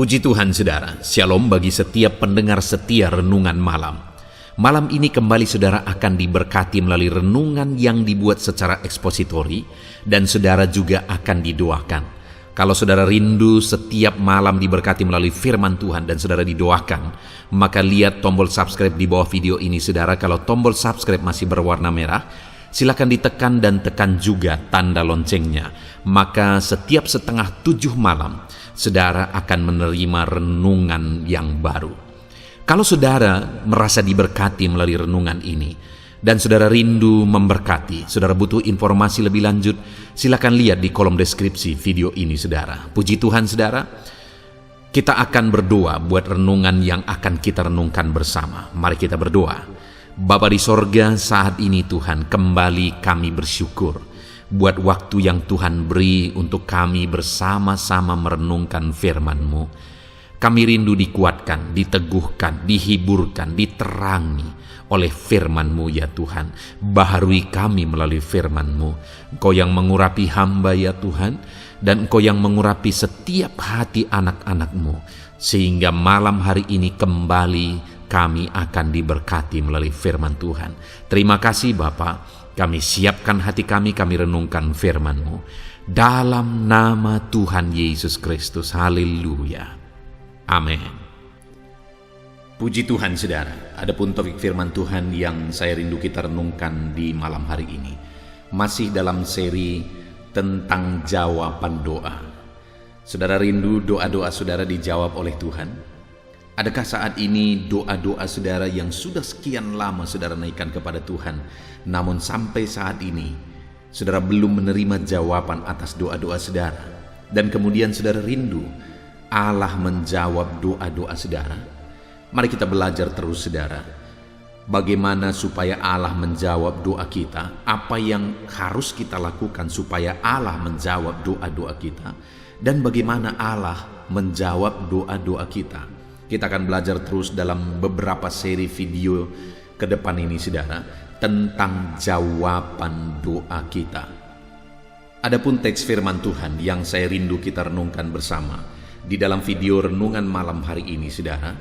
Puji Tuhan saudara, shalom bagi setiap pendengar setia renungan malam. Malam ini kembali saudara akan diberkati melalui renungan yang dibuat secara ekspositori dan saudara juga akan didoakan. Kalau saudara rindu setiap malam diberkati melalui firman Tuhan dan saudara didoakan, maka lihat tombol subscribe di bawah video ini saudara. Kalau tombol subscribe masih berwarna merah, silakan ditekan dan tekan juga tanda loncengnya. Maka setiap 6:30 malam, saudara akan menerima renungan yang baru. Kalau saudara merasa diberkati melalui renungan ini, dan saudara rindu memberkati, saudara butuh informasi lebih lanjut, silakan lihat di kolom deskripsi video ini saudara. Puji Tuhan saudara, kita akan berdoa buat renungan yang akan kita renungkan bersama. Mari kita berdoa. Bapa di sorga, saat ini Tuhan kembali kami bersyukur buat waktu yang Tuhan beri untuk kami bersama-sama merenungkan firman-Mu. Kami rindu dikuatkan, diteguhkan, dihiburkan, diterangi oleh firman-Mu ya Tuhan. Baharui kami melalui firman-Mu. Engkau yang mengurapi hamba ya Tuhan, dan Engkau yang mengurapi setiap hati anak-anak-Mu, sehingga malam hari ini kembali kami akan diberkati melalui firman Tuhan. Terima kasih Bapa. Kami siapkan hati kami renungkan firman-Mu. Dalam nama Tuhan Yesus Kristus. Haleluya. Amin. Puji Tuhan saudara. Adapun topik firman Tuhan yang saya rindu kita renungkan di malam hari ini, masih dalam seri tentang jawaban doa. Saudara rindu doa-doa saudara dijawab oleh Tuhan? Adakah saat ini doa-doa saudara yang sudah sekian lama saudara naikkan kepada Tuhan, namun sampai saat ini saudara belum menerima jawaban atas doa-doa saudara, dan kemudian saudara rindu Allah menjawab doa-doa saudara? Mari kita belajar terus saudara, bagaimana supaya Allah menjawab doa kita, apa yang harus kita lakukan supaya Allah menjawab doa-doa kita, dan bagaimana Allah menjawab doa-doa kita. Kita akan belajar terus dalam beberapa seri video ke depan ini saudara, tentang jawaban doa kita. Adapun teks firman Tuhan yang saya rindu kita renungkan bersama di dalam video renungan malam hari ini saudara,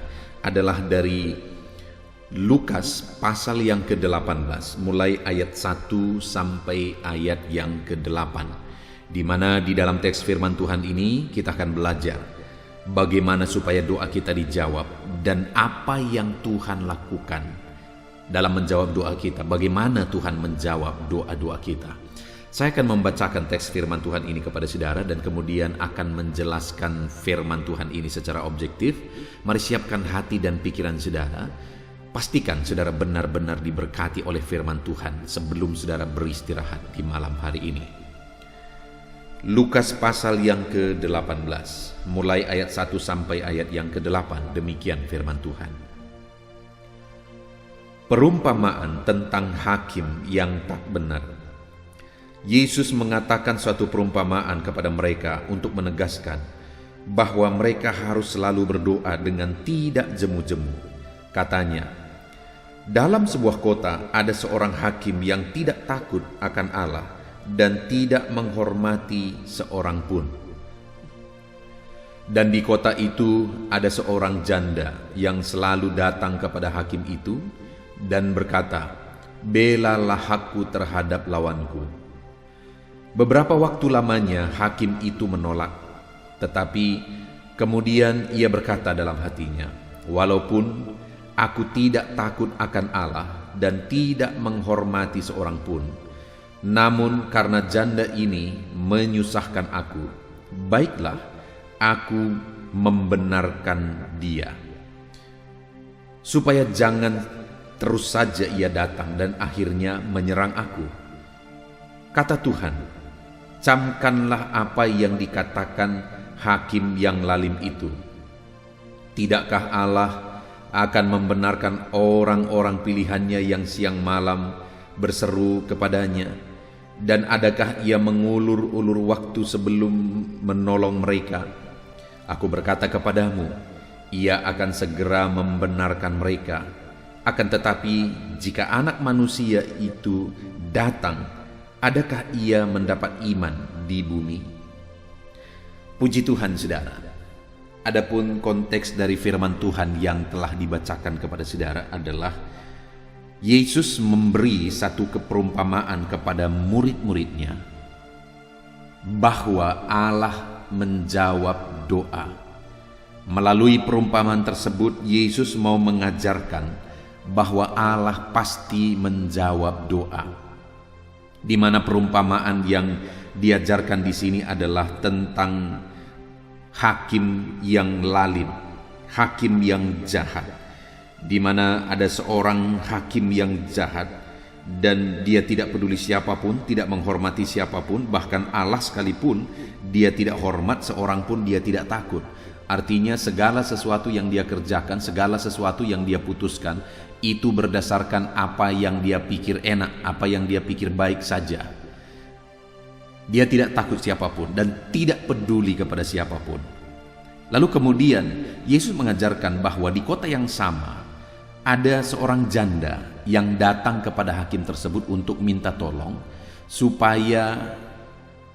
adalah dari Lukas pasal yang ke-18, mulai ayat 1 sampai ayat yang ke-8, di mana di dalam teks firman Tuhan ini kita akan belajar bagaimana supaya doa kita dijawab dan apa yang Tuhan lakukan dalam menjawab doa kita. Bagaimana Tuhan menjawab doa-doa kita. Saya akan membacakan teks firman Tuhan ini kepada saudara dan kemudian akan menjelaskan firman Tuhan ini secara objektif. Mari siapkan hati dan pikiran saudara. Pastikan saudara benar-benar diberkati oleh firman Tuhan sebelum saudara beristirahat di malam hari ini. Lukas pasal yang ke-18, mulai ayat 1 sampai ayat yang ke-8, demikian firman Tuhan. Perumpamaan tentang hakim yang tak benar. Yesus mengatakan suatu perumpamaan kepada mereka untuk menegaskan bahwa mereka harus selalu berdoa dengan tidak jemu-jemu. Katanya, dalam sebuah kota ada seorang hakim yang tidak takut akan Allah dan tidak menghormati seorang pun. Dan di kota itu ada seorang janda yang selalu datang kepada hakim itu dan berkata, "Belalah hakku terhadap lawanku." Beberapa waktu lamanya hakim itu menolak, tetapi kemudian ia berkata dalam hatinya, "Walaupun aku tidak takut akan Allah dan tidak menghormati seorang pun, namun karena janda ini menyusahkan aku, baiklah aku membenarkan dia, supaya jangan terus saja ia datang dan akhirnya menyerang aku." Kata Tuhan, "Camkanlah apa yang dikatakan hakim yang lalim itu. Tidakkah Allah akan membenarkan orang-orang pilihannya yang siang malam berseru kepadanya? Dan adakah ia mengulur-ulur waktu sebelum menolong mereka? Aku berkata kepadamu, ia akan segera membenarkan mereka. Akan tetapi jika Anak Manusia itu datang, adakah ia mendapat iman di bumi?" Puji Tuhan saudara. Adapun konteks dari firman Tuhan yang telah dibacakan kepada saudara adalah Yesus memberi satu keperumpamaan kepada murid-muridnya bahwa Allah menjawab doa. Melalui perumpamaan tersebut, Yesus mau mengajarkan bahwa Allah pasti menjawab doa. Di mana perumpamaan yang diajarkan di sini adalah tentang hakim yang lalim, hakim yang jahat, di mana ada seorang hakim yang jahat dan dia tidak peduli siapapun, tidak menghormati siapapun, bahkan Allah sekalipun dia tidak hormat, seorang pun dia tidak takut. Artinya segala sesuatu yang dia kerjakan, segala sesuatu yang dia putuskan, itu berdasarkan apa yang dia pikir enak, apa yang dia pikir baik saja. Dia tidak takut siapapun dan tidak peduli kepada siapapun. Lalu kemudian Yesus mengajarkan bahwa di kota yang sama ada seorang janda yang datang kepada hakim tersebut untuk minta tolong supaya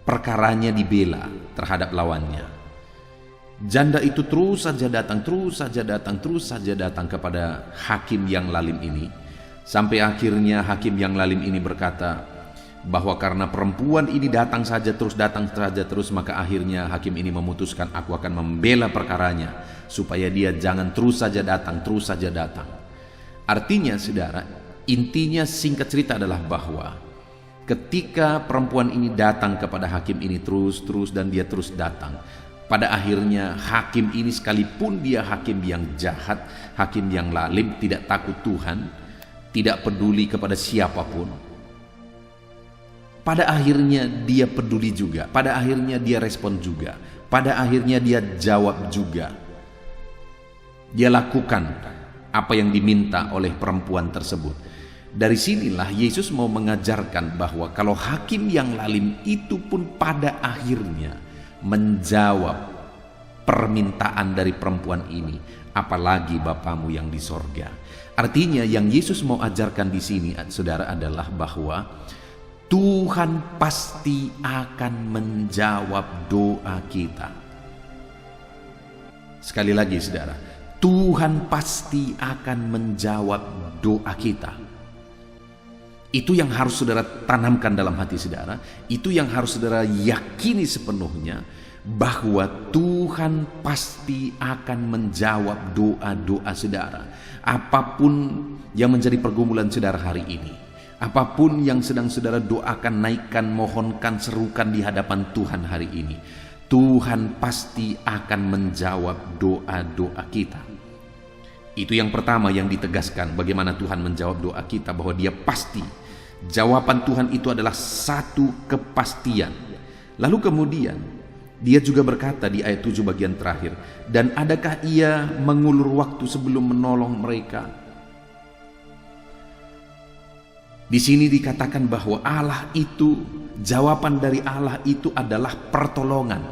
perkaranya dibela terhadap lawannya. Janda itu terus saja datang kepada hakim yang lalim ini, sampai akhirnya hakim yang lalim ini berkata bahwa karena perempuan ini datang saja terus, maka akhirnya hakim ini memutuskan, aku akan membela perkaranya supaya dia jangan terus saja datang. Artinya saudara, intinya singkat cerita adalah bahwa ketika perempuan ini datang kepada hakim ini terus dan dia terus datang, pada akhirnya hakim ini sekalipun dia hakim yang jahat, hakim yang lalim, tidak takut Tuhan, tidak peduli kepada siapapun, pada akhirnya dia peduli juga, pada akhirnya dia respon juga, pada akhirnya dia jawab juga. Dia lakukan apa yang diminta oleh perempuan tersebut. Dari sinilah Yesus mau mengajarkan bahwa kalau hakim yang lalim itu pun pada akhirnya menjawab permintaan dari perempuan ini, apalagi Bapamu yang di sorga. Artinya yang Yesus mau ajarkan di sini, saudara, adalah bahwa Tuhan pasti akan menjawab doa kita. Sekali lagi saudara, Tuhan pasti akan menjawab doa kita. Itu yang harus saudara tanamkan dalam hati saudara. Itu yang harus saudara yakini sepenuhnya, bahwa Tuhan pasti akan menjawab doa-doa saudara. Apapun yang menjadi pergumulan saudara hari ini, apapun yang sedang saudara doakan, naikkan, mohonkan, serukan di hadapan Tuhan hari ini, Tuhan pasti akan menjawab doa-doa kita. Itu yang pertama yang ditegaskan, bagaimana Tuhan menjawab doa kita, bahwa dia pasti. Jawaban Tuhan itu adalah satu kepastian. Lalu kemudian dia juga berkata di ayat 7 bagian terakhir, dan adakah ia mengulur waktu sebelum menolong mereka? Di sini dikatakan bahwa Allah itu, jawaban dari Allah itu adalah pertolongan.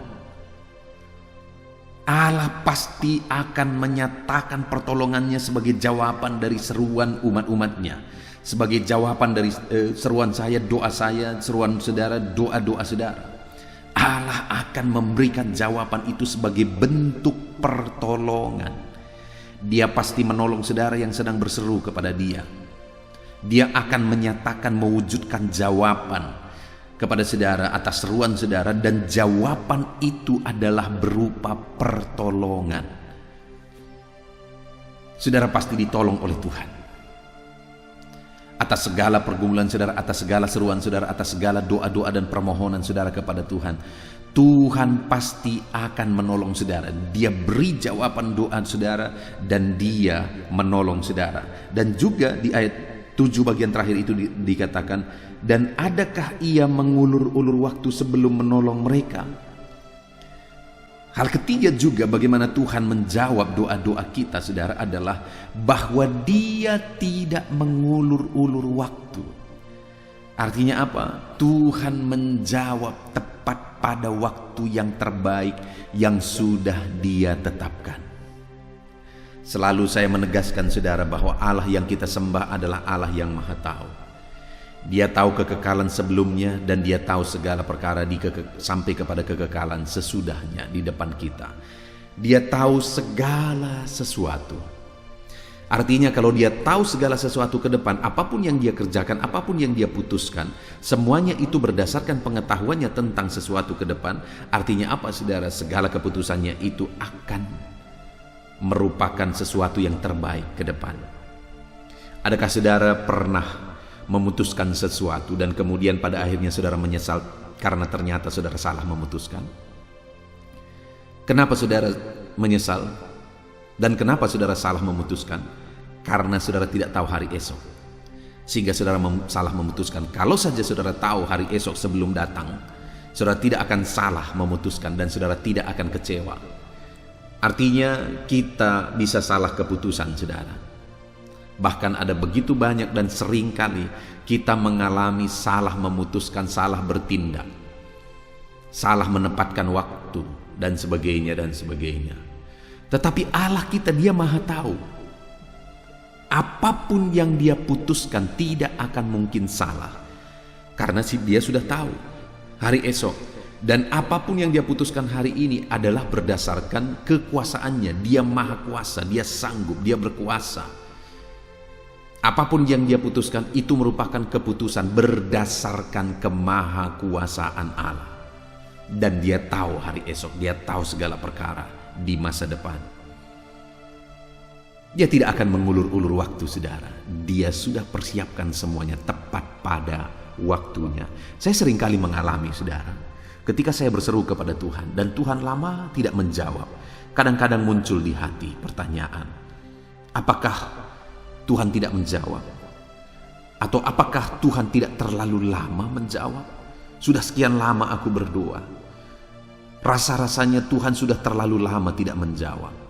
Allah pasti akan menyatakan pertolongannya sebagai jawaban dari seruan umat-umatnya, sebagai jawaban dari seruan saya, doa saya, seruan saudara, doa-doa saudara. Allah akan memberikan jawaban itu sebagai bentuk pertolongan. Dia pasti menolong saudara yang sedang berseru kepada dia. Dia akan menyatakan, mewujudkan jawaban kepada saudara atas seruan saudara, dan jawaban itu adalah berupa pertolongan. Saudara pasti ditolong oleh Tuhan atas segala pergumulan saudara, atas segala seruan saudara, atas segala doa-doa dan permohonan saudara kepada Tuhan. Tuhan pasti akan menolong saudara. Dia beri jawaban doa saudara dan dia menolong saudara. Dan juga di ayat 7 bagian terakhir itu dikatakan, dan adakah ia mengulur-ulur waktu sebelum menolong mereka? Hal ketiga juga bagaimana Tuhan menjawab doa-doa kita saudara adalah bahwa dia tidak mengulur-ulur waktu. Artinya apa? Tuhan menjawab tepat pada waktu yang terbaik yang sudah dia tetapkan. Selalu saya menegaskan saudara bahwa Allah yang kita sembah adalah Allah yang Maha Tahu. Dia tahu kekekalan sebelumnya dan dia tahu segala perkara sampai kepada kekekalan sesudahnya di depan kita. Dia tahu segala sesuatu. Artinya kalau dia tahu segala sesuatu ke depan, apapun yang dia kerjakan, apapun yang dia putuskan, semuanya itu berdasarkan pengetahuannya tentang sesuatu ke depan. Artinya apa, saudara? Segala keputusannya itu akan merupakan sesuatu yang terbaik ke depan. Adakah saudara pernah memutuskan sesuatu dan kemudian pada akhirnya saudara menyesal karena ternyata saudara salah memutuskan? Kenapa saudara menyesal? Dan kenapa saudara salah memutuskan? Karena saudara tidak tahu hari esok. Sehingga saudara salah memutuskan. Kalau saja saudara tahu hari esok sebelum datang, saudara tidak akan salah memutuskan dan saudara tidak akan kecewa. Artinya kita bisa salah keputusan, saudara. Bahkan ada begitu banyak dan sering kali kita mengalami salah memutuskan, salah bertindak, salah menempatkan waktu, dan sebagainya dan sebagainya. Tetapi Allah kita, dia maha tahu. Apapun yang dia putuskan tidak akan mungkin salah. Karena dia sudah tahu hari esok. Dan apapun yang dia putuskan hari ini adalah berdasarkan kekuasaannya. Dia maha kuasa, dia sanggup, dia berkuasa. Apapun yang dia putuskan itu merupakan keputusan berdasarkan kemahakuasaan Allah. Dan dia tahu hari esok, dia tahu segala perkara di masa depan. Dia tidak akan mengulur-ulur waktu, saudara. Dia sudah persiapkan semuanya tepat pada waktunya. Saya seringkali mengalami, saudara, ketika saya berseru kepada Tuhan dan Tuhan lama tidak menjawab. Kadang-kadang muncul di hati pertanyaan, apakah Tuhan tidak menjawab? Atau apakah Tuhan tidak terlalu lama menjawab? Sudah sekian lama aku berdoa. Rasa-rasanya Tuhan sudah terlalu lama tidak menjawab.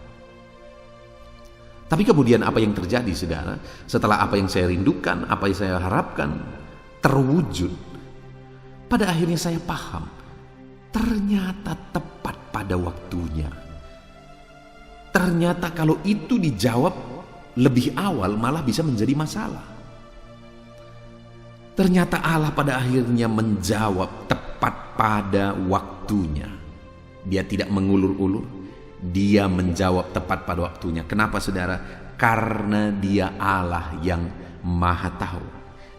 Tapi kemudian apa yang terjadi, saudara? Setelah apa yang saya rindukan, apa yang saya harapkan terwujud, pada akhirnya saya paham, ternyata tepat pada waktunya. Ternyata kalau itu dijawab lebih awal malah bisa menjadi masalah. Ternyata Allah pada akhirnya menjawab tepat pada waktunya. Dia tidak mengulur-ulur. Dia menjawab tepat pada waktunya. Kenapa, saudara? Karena dia Allah yang maha tahu.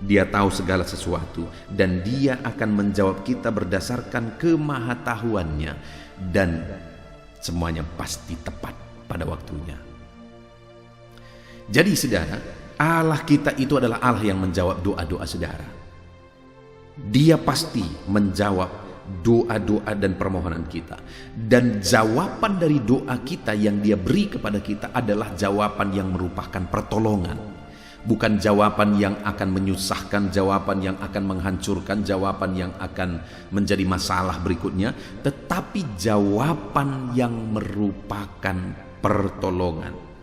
Dia tahu segala sesuatu. Dan dia akan menjawab kita berdasarkan kemahatahuannya. Dan semuanya pasti tepat pada waktunya. Jadi, saudara, Allah kita itu adalah Allah yang menjawab doa-doa saudara. Dia pasti menjawab doa-doa dan permohonan kita. Dan jawaban dari doa kita yang dia beri kepada kita adalah jawaban yang merupakan pertolongan. Bukan jawaban yang akan menyusahkan, jawaban yang akan menghancurkan, jawaban yang akan menjadi masalah berikutnya. Tetapi jawaban yang merupakan pertolongan.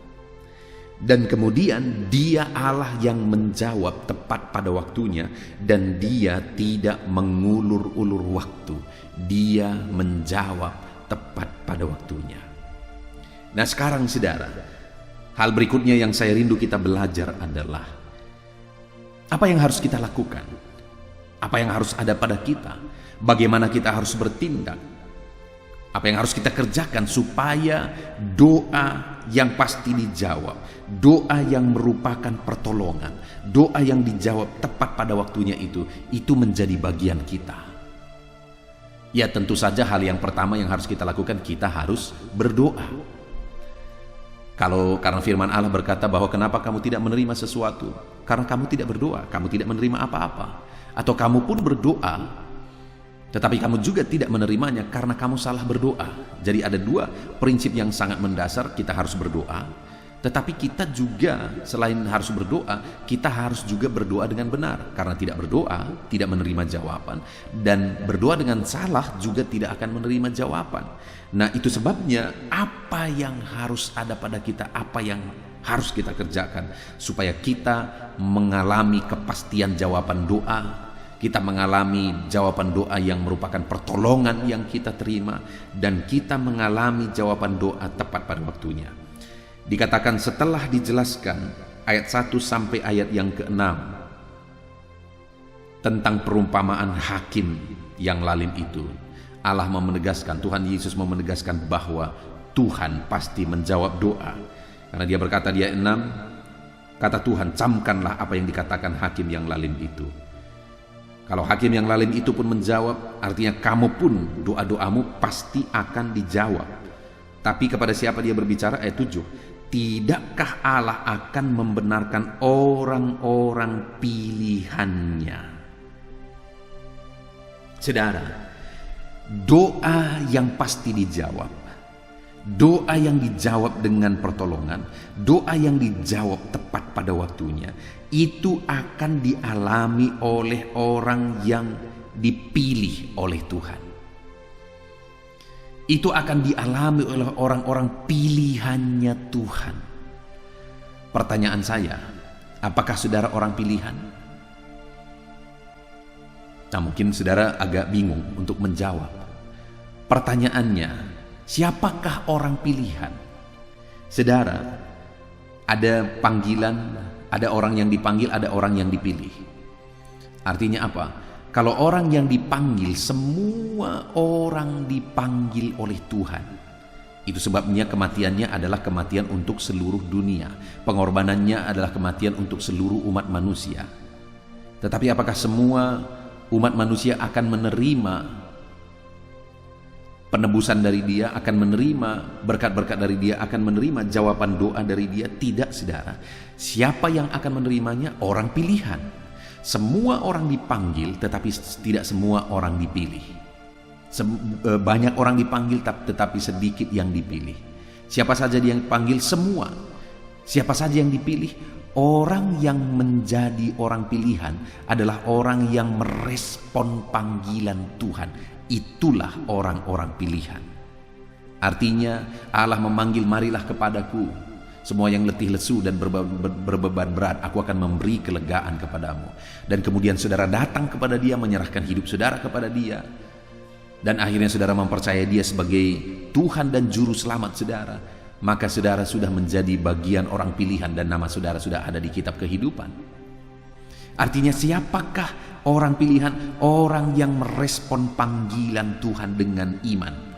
Dan kemudian dia Allah yang menjawab tepat pada waktunya. Dan dia tidak mengulur-ulur waktu. Dia menjawab tepat pada waktunya. Nah sekarang, saudara, hal berikutnya yang saya rindu kita belajar adalah apa yang harus kita lakukan, apa yang harus ada pada kita, bagaimana kita harus bertindak, apa yang harus kita kerjakan supaya doa yang pasti dijawab, doa yang merupakan pertolongan, doa yang dijawab tepat pada waktunya itu menjadi bagian kita. Ya tentu saja hal yang pertama yang harus kita lakukan, kita harus berdoa. Karena firman Allah berkata bahwa kenapa kamu tidak menerima sesuatu? Karena kamu tidak berdoa, kamu tidak menerima apa-apa. Atau kamu pun berdoa, tetapi kamu juga tidak menerimanya karena kamu salah berdoa. Jadi ada dua prinsip yang sangat mendasar, kita harus berdoa. Tetapi kita juga selain harus berdoa, kita harus juga berdoa dengan benar. Karena tidak berdoa, tidak menerima jawaban. Dan berdoa dengan salah juga tidak akan menerima jawaban. Nah itu sebabnya apa yang harus ada pada kita, apa yang harus kita kerjakan. Supaya kita mengalami kepastian jawaban doa. Kita mengalami jawaban doa yang merupakan pertolongan yang kita terima. Dan kita mengalami jawaban doa tepat pada waktunya. Dikatakan setelah dijelaskan ayat 1 sampai ayat yang ke-6 tentang perumpamaan hakim yang lalim itu, Allah menegaskan, Tuhan Yesus menegaskan bahwa Tuhan pasti menjawab doa. Karena dia berkata di ayat 6, kata Tuhan, camkanlah apa yang dikatakan hakim yang lalim itu. Kalau hakim yang lalim itu pun menjawab, artinya kamu pun doa-doamu pasti akan dijawab. Tapi kepada siapa dia berbicara? Ayat 7, tidakkah Allah akan membenarkan orang-orang pilihannya? Saudara, doa yang pasti dijawab, doa yang dijawab dengan pertolongan, doa yang dijawab tepat pada waktunya, itu akan dialami oleh orang yang dipilih oleh Tuhan. Itu akan dialami oleh orang-orang pilihannya Tuhan. Pertanyaan saya, apakah saudara orang pilihan? Nah, mungkin saudara agak bingung untuk menjawab. Pertanyaannya, siapakah orang pilihan? Saudara, ada panggilan, ada orang yang dipanggil, ada orang yang dipilih. Artinya apa? Kalau orang yang dipanggil, semua orang dipanggil oleh Tuhan. Itu sebabnya kematiannya adalah kematian untuk seluruh dunia. Pengorbanannya adalah kematian untuk seluruh umat manusia. Tetapi apakah semua umat manusia akan menerima penebusan dari dia, akan menerima berkat-berkat dari dia, akan menerima jawaban doa dari dia? Tidak, saudara. Siapa yang akan menerimanya? Orang pilihan. Semua orang dipanggil, tetapi tidak semua orang dipilih. Banyak orang dipanggil, tetapi sedikit yang dipilih. Siapa saja yang dipanggil? Semua. Siapa saja yang dipilih? Orang yang menjadi orang pilihan adalah orang yang merespon panggilan Tuhan. Itulah orang-orang pilihan. Artinya Allah memanggil, marilah kepadaku semua yang letih lesu dan berbeban berat, aku akan memberi kelegaan kepadamu. Dan kemudian saudara datang kepada dia, menyerahkan hidup saudara kepada dia. Dan akhirnya saudara mempercayai dia sebagai Tuhan dan Juru Selamat saudara. Maka saudara sudah menjadi bagian orang pilihan dan nama saudara sudah ada di kitab kehidupan. Artinya siapakah orang pilihan? Orang yang merespon panggilan Tuhan dengan iman.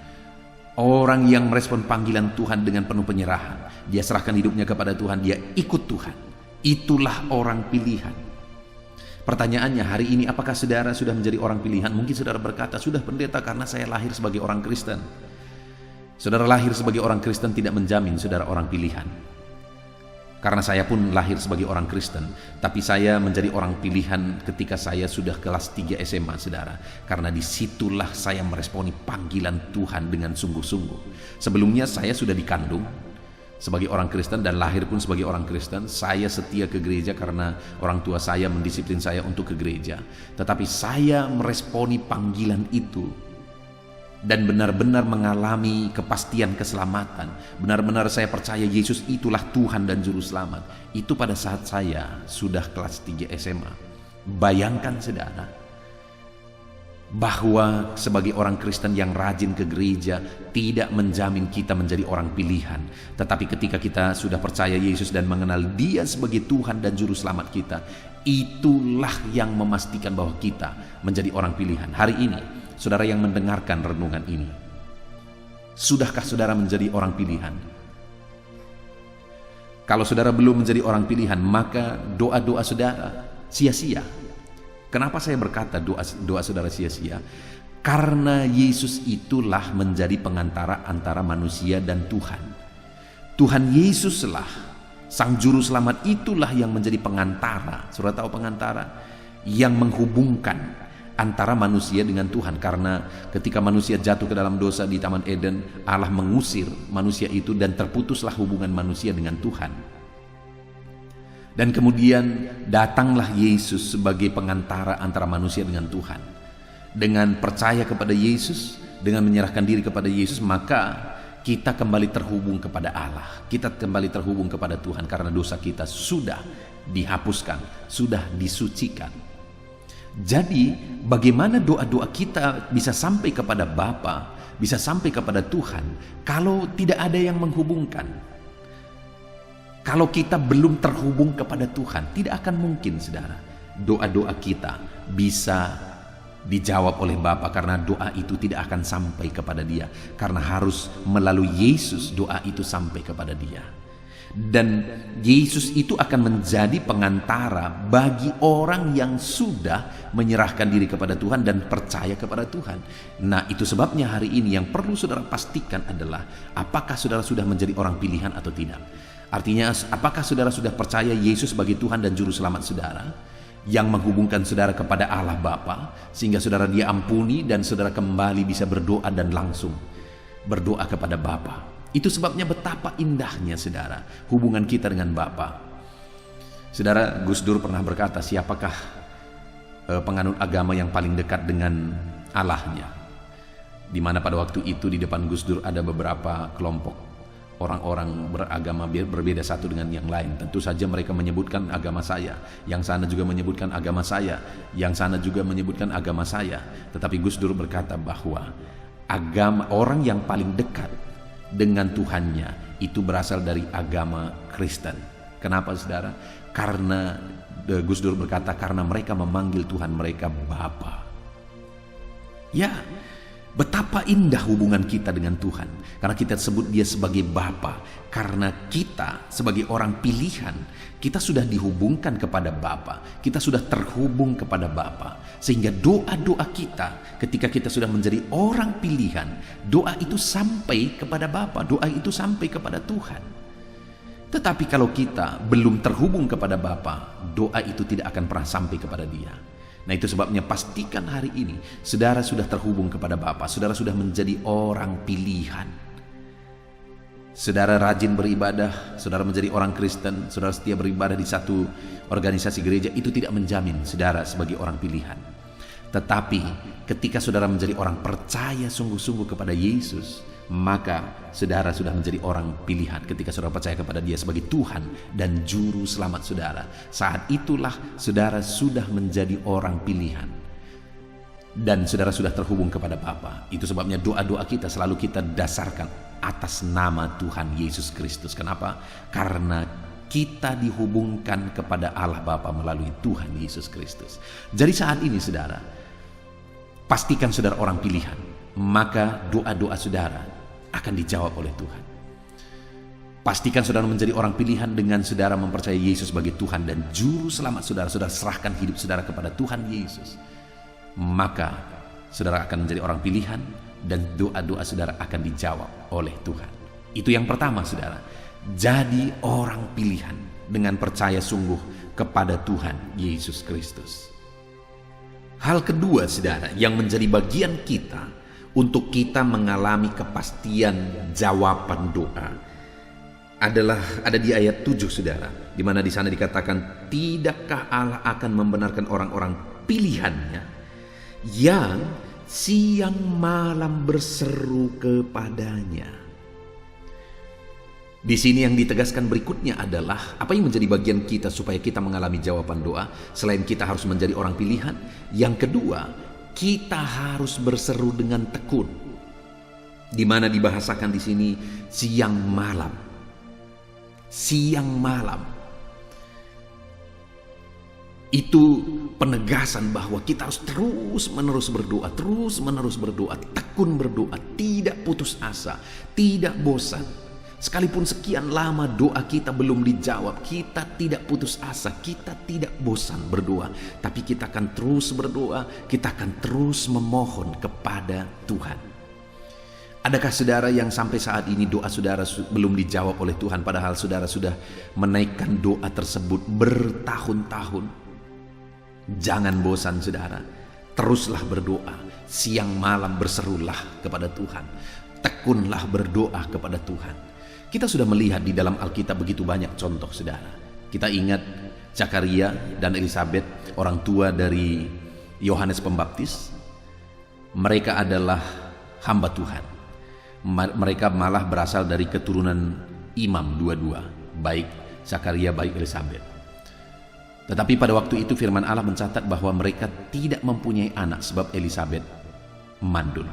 Orang yang merespon panggilan Tuhan dengan penuh penyerahan. Dia serahkan hidupnya kepada Tuhan, dia ikut Tuhan. Itulah orang pilihan. Pertanyaannya hari ini, apakah saudara sudah menjadi orang pilihan? Mungkin saudara berkata, sudah pendeta, karena saya lahir sebagai orang Kristen. Saudara lahir sebagai orang Kristen tidak menjamin saudara orang pilihan. Karena saya pun lahir sebagai orang Kristen, tapi saya menjadi orang pilihan ketika saya sudah kelas 3 SMA, saudara. Karena disitulah saya meresponi panggilan Tuhan dengan sungguh-sungguh. Sebelumnya saya sudah dikandung sebagai orang Kristen dan lahir pun sebagai orang Kristen. Saya setia ke gereja karena orang tua saya mendisiplin saya untuk ke gereja. Tetapi saya meresponi panggilan itu dan benar-benar mengalami kepastian keselamatan. Benar-benar saya percaya Yesus itulah Tuhan dan Juru Selamat. Itu pada saat saya sudah kelas 3 SMA. Bayangkan saudara, bahwa sebagai orang Kristen yang rajin ke gereja tidak menjamin kita menjadi orang pilihan. Tetapi ketika kita sudah percaya Yesus dan mengenal Dia sebagai Tuhan dan Juru Selamat kita, itulah yang memastikan bahwa kita menjadi orang pilihan. Hari ini saudara yang mendengarkan renungan ini, sudahkah saudara menjadi orang pilihan? Kalau saudara belum menjadi orang pilihan, maka doa-doa saudara sia-sia. Kenapa saya berkata doa saudara sia-sia? Karena Yesus itulah menjadi pengantara antara manusia dan Tuhan. Tuhan Yesuslah Sang Juru Selamat, itulah yang menjadi pengantara. Saudara tahu pengantara? Yang menghubungkan antara manusia dengan Tuhan. Karena ketika manusia jatuh ke dalam dosa di Taman Eden, Allah mengusir manusia itu dan terputuslah hubungan manusia dengan Tuhan. Dan kemudian datanglah Yesus sebagai pengantara antara manusia dengan Tuhan. Dengan percaya kepada Yesus, dengan menyerahkan diri kepada Yesus, maka kita kembali terhubung kepada Allah. Kita kembali terhubung kepada Tuhan karena dosa kita sudah dihapuskan, sudah disucikan. Jadi bagaimana doa-doa kita bisa sampai kepada Bapa, bisa sampai kepada Tuhan kalau tidak ada yang menghubungkan? Kalau kita belum terhubung kepada Tuhan, tidak akan mungkin saudara doa-doa kita bisa dijawab oleh Bapa, karena doa itu tidak akan sampai kepada dia, karena harus melalui Yesus doa itu sampai kepada dia. Dan Yesus itu akan menjadi pengantara bagi orang yang sudah menyerahkan diri kepada Tuhan dan percaya kepada Tuhan. Nah, itu sebabnya hari ini yang perlu saudara pastikan adalah apakah saudara sudah menjadi orang pilihan atau tidak. Artinya, apakah saudara sudah percaya Yesus sebagai Tuhan dan Juru Selamat saudara, yang menghubungkan saudara kepada Allah Bapa, sehingga saudara diampuni dan saudara kembali bisa berdoa dan langsung berdoa kepada Bapa. Itu sebabnya betapa indahnya saudara hubungan kita dengan Bapa. Saudara, Gus Dur pernah berkata, siapakah penganut agama yang paling dekat dengan Allahnya? Di mana pada waktu itu di depan Gus Dur ada beberapa kelompok orang-orang beragama berbeda satu dengan yang lain. Tentu saja mereka menyebutkan agama saya, yang sana juga menyebutkan agama saya, yang sana juga menyebutkan agama saya. Tetapi Gus Dur berkata bahwa agama orang yang paling dekat dengan Tuhannya itu berasal dari agama Kristen. Kenapa saudara? Karena Gus Dur berkata, karena mereka memanggil Tuhan mereka Bapa. Ya, betapa indah hubungan kita dengan Tuhan, karena kita sebut dia sebagai Bapa. Karena kita sebagai orang pilihan, kita sudah dihubungkan kepada Bapa, kita sudah terhubung kepada Bapa, sehingga doa-doa kita ketika kita sudah menjadi orang pilihan, doa itu sampai kepada Bapa, doa itu sampai kepada Tuhan. Tetapi kalau kita belum terhubung kepada Bapa, doa itu tidak akan pernah sampai kepada Dia. Nah, itu sebabnya pastikan hari ini saudara sudah terhubung kepada Bapa, saudara sudah menjadi orang pilihan. Saudara rajin beribadah, saudara menjadi orang Kristen, saudara setia beribadah di satu organisasi gereja, itu tidak menjamin saudara sebagai orang pilihan. Tetapi ketika saudara menjadi orang percaya sungguh-sungguh kepada Yesus, maka saudara sudah menjadi orang pilihan. Ketika saudara percaya kepada Dia sebagai Tuhan dan Juru Selamat saudara, saat itulah saudara sudah menjadi orang pilihan dan saudara sudah terhubung kepada Bapa. Itu sebabnya doa-doa kita selalu kita dasarkan atas nama Tuhan Yesus Kristus. Kenapa? Karena kita dihubungkan kepada Allah Bapa melalui Tuhan Yesus Kristus. Jadi saat ini saudara, pastikan saudara orang pilihan, maka doa-doa saudara akan dijawab oleh Tuhan. Pastikan saudara menjadi orang pilihan dengan saudara mempercayai Yesus sebagai Tuhan dan Juru Selamat saudara. Saudara serahkan hidup saudara kepada Tuhan Yesus, maka saudara akan menjadi orang pilihan dan doa-doa saudara akan dijawab oleh Tuhan. Itu yang pertama saudara, jadi orang pilihan dengan percaya sungguh kepada Tuhan Yesus Kristus. Hal kedua saudara yang menjadi bagian kita untuk kita mengalami kepastian jawaban doa adalah ada di ayat 7 saudara, di mana di sana dikatakan, tidakkah Allah akan membenarkan orang-orang pilihannya yang siang malam berseru kepadanya. Di sini yang ditegaskan berikutnya adalah apa yang menjadi bagian kita supaya kita mengalami jawaban doa. Selain kita harus menjadi orang pilihan, yang kedua, kita harus berseru dengan tekun. Di mana dibahasakan di sini siang malam. Siang malam. Itu penegasan bahwa kita harus terus-menerus berdoa, tekun berdoa, tidak putus asa, tidak bosan. Sekalipun sekian lama doa kita belum dijawab, kita tidak putus asa, kita tidak bosan berdoa. Tapi kita akan terus berdoa, kita akan terus memohon kepada Tuhan. Adakah saudara yang sampai saat ini doa saudara belum dijawab oleh Tuhan, padahal saudara sudah menaikkan doa tersebut bertahun-tahun? Jangan bosan saudara, teruslah berdoa, siang malam berserulah kepada Tuhan, tekunlah berdoa kepada Tuhan. Kita sudah melihat di dalam Alkitab begitu banyak contoh saudara. Kita ingat Zakaria dan Elisabet, orang tua dari Yohanes Pembaptis. Mereka adalah hamba Tuhan. Mereka malah berasal dari keturunan imam dua-dua, baik Zakaria baik Elisabet. Tetapi pada waktu itu firman Allah mencatat bahwa mereka tidak mempunyai anak sebab Elisabet mandul.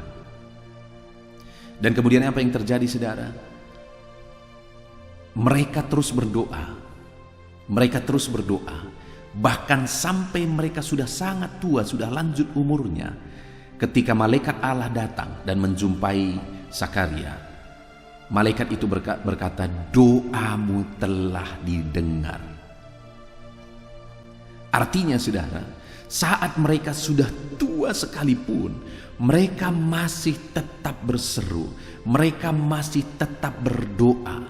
Dan kemudian apa yang terjadi saudara? Mereka terus berdoa. Bahkan sampai mereka sudah sangat tua, sudah lanjut umurnya, ketika malaikat Allah datang dan menjumpai Zakaria, malaikat itu berkata, doamu telah didengar. Artinya saudara, saat mereka sudah tua sekalipun, mereka masih tetap berseru, mereka masih tetap berdoa,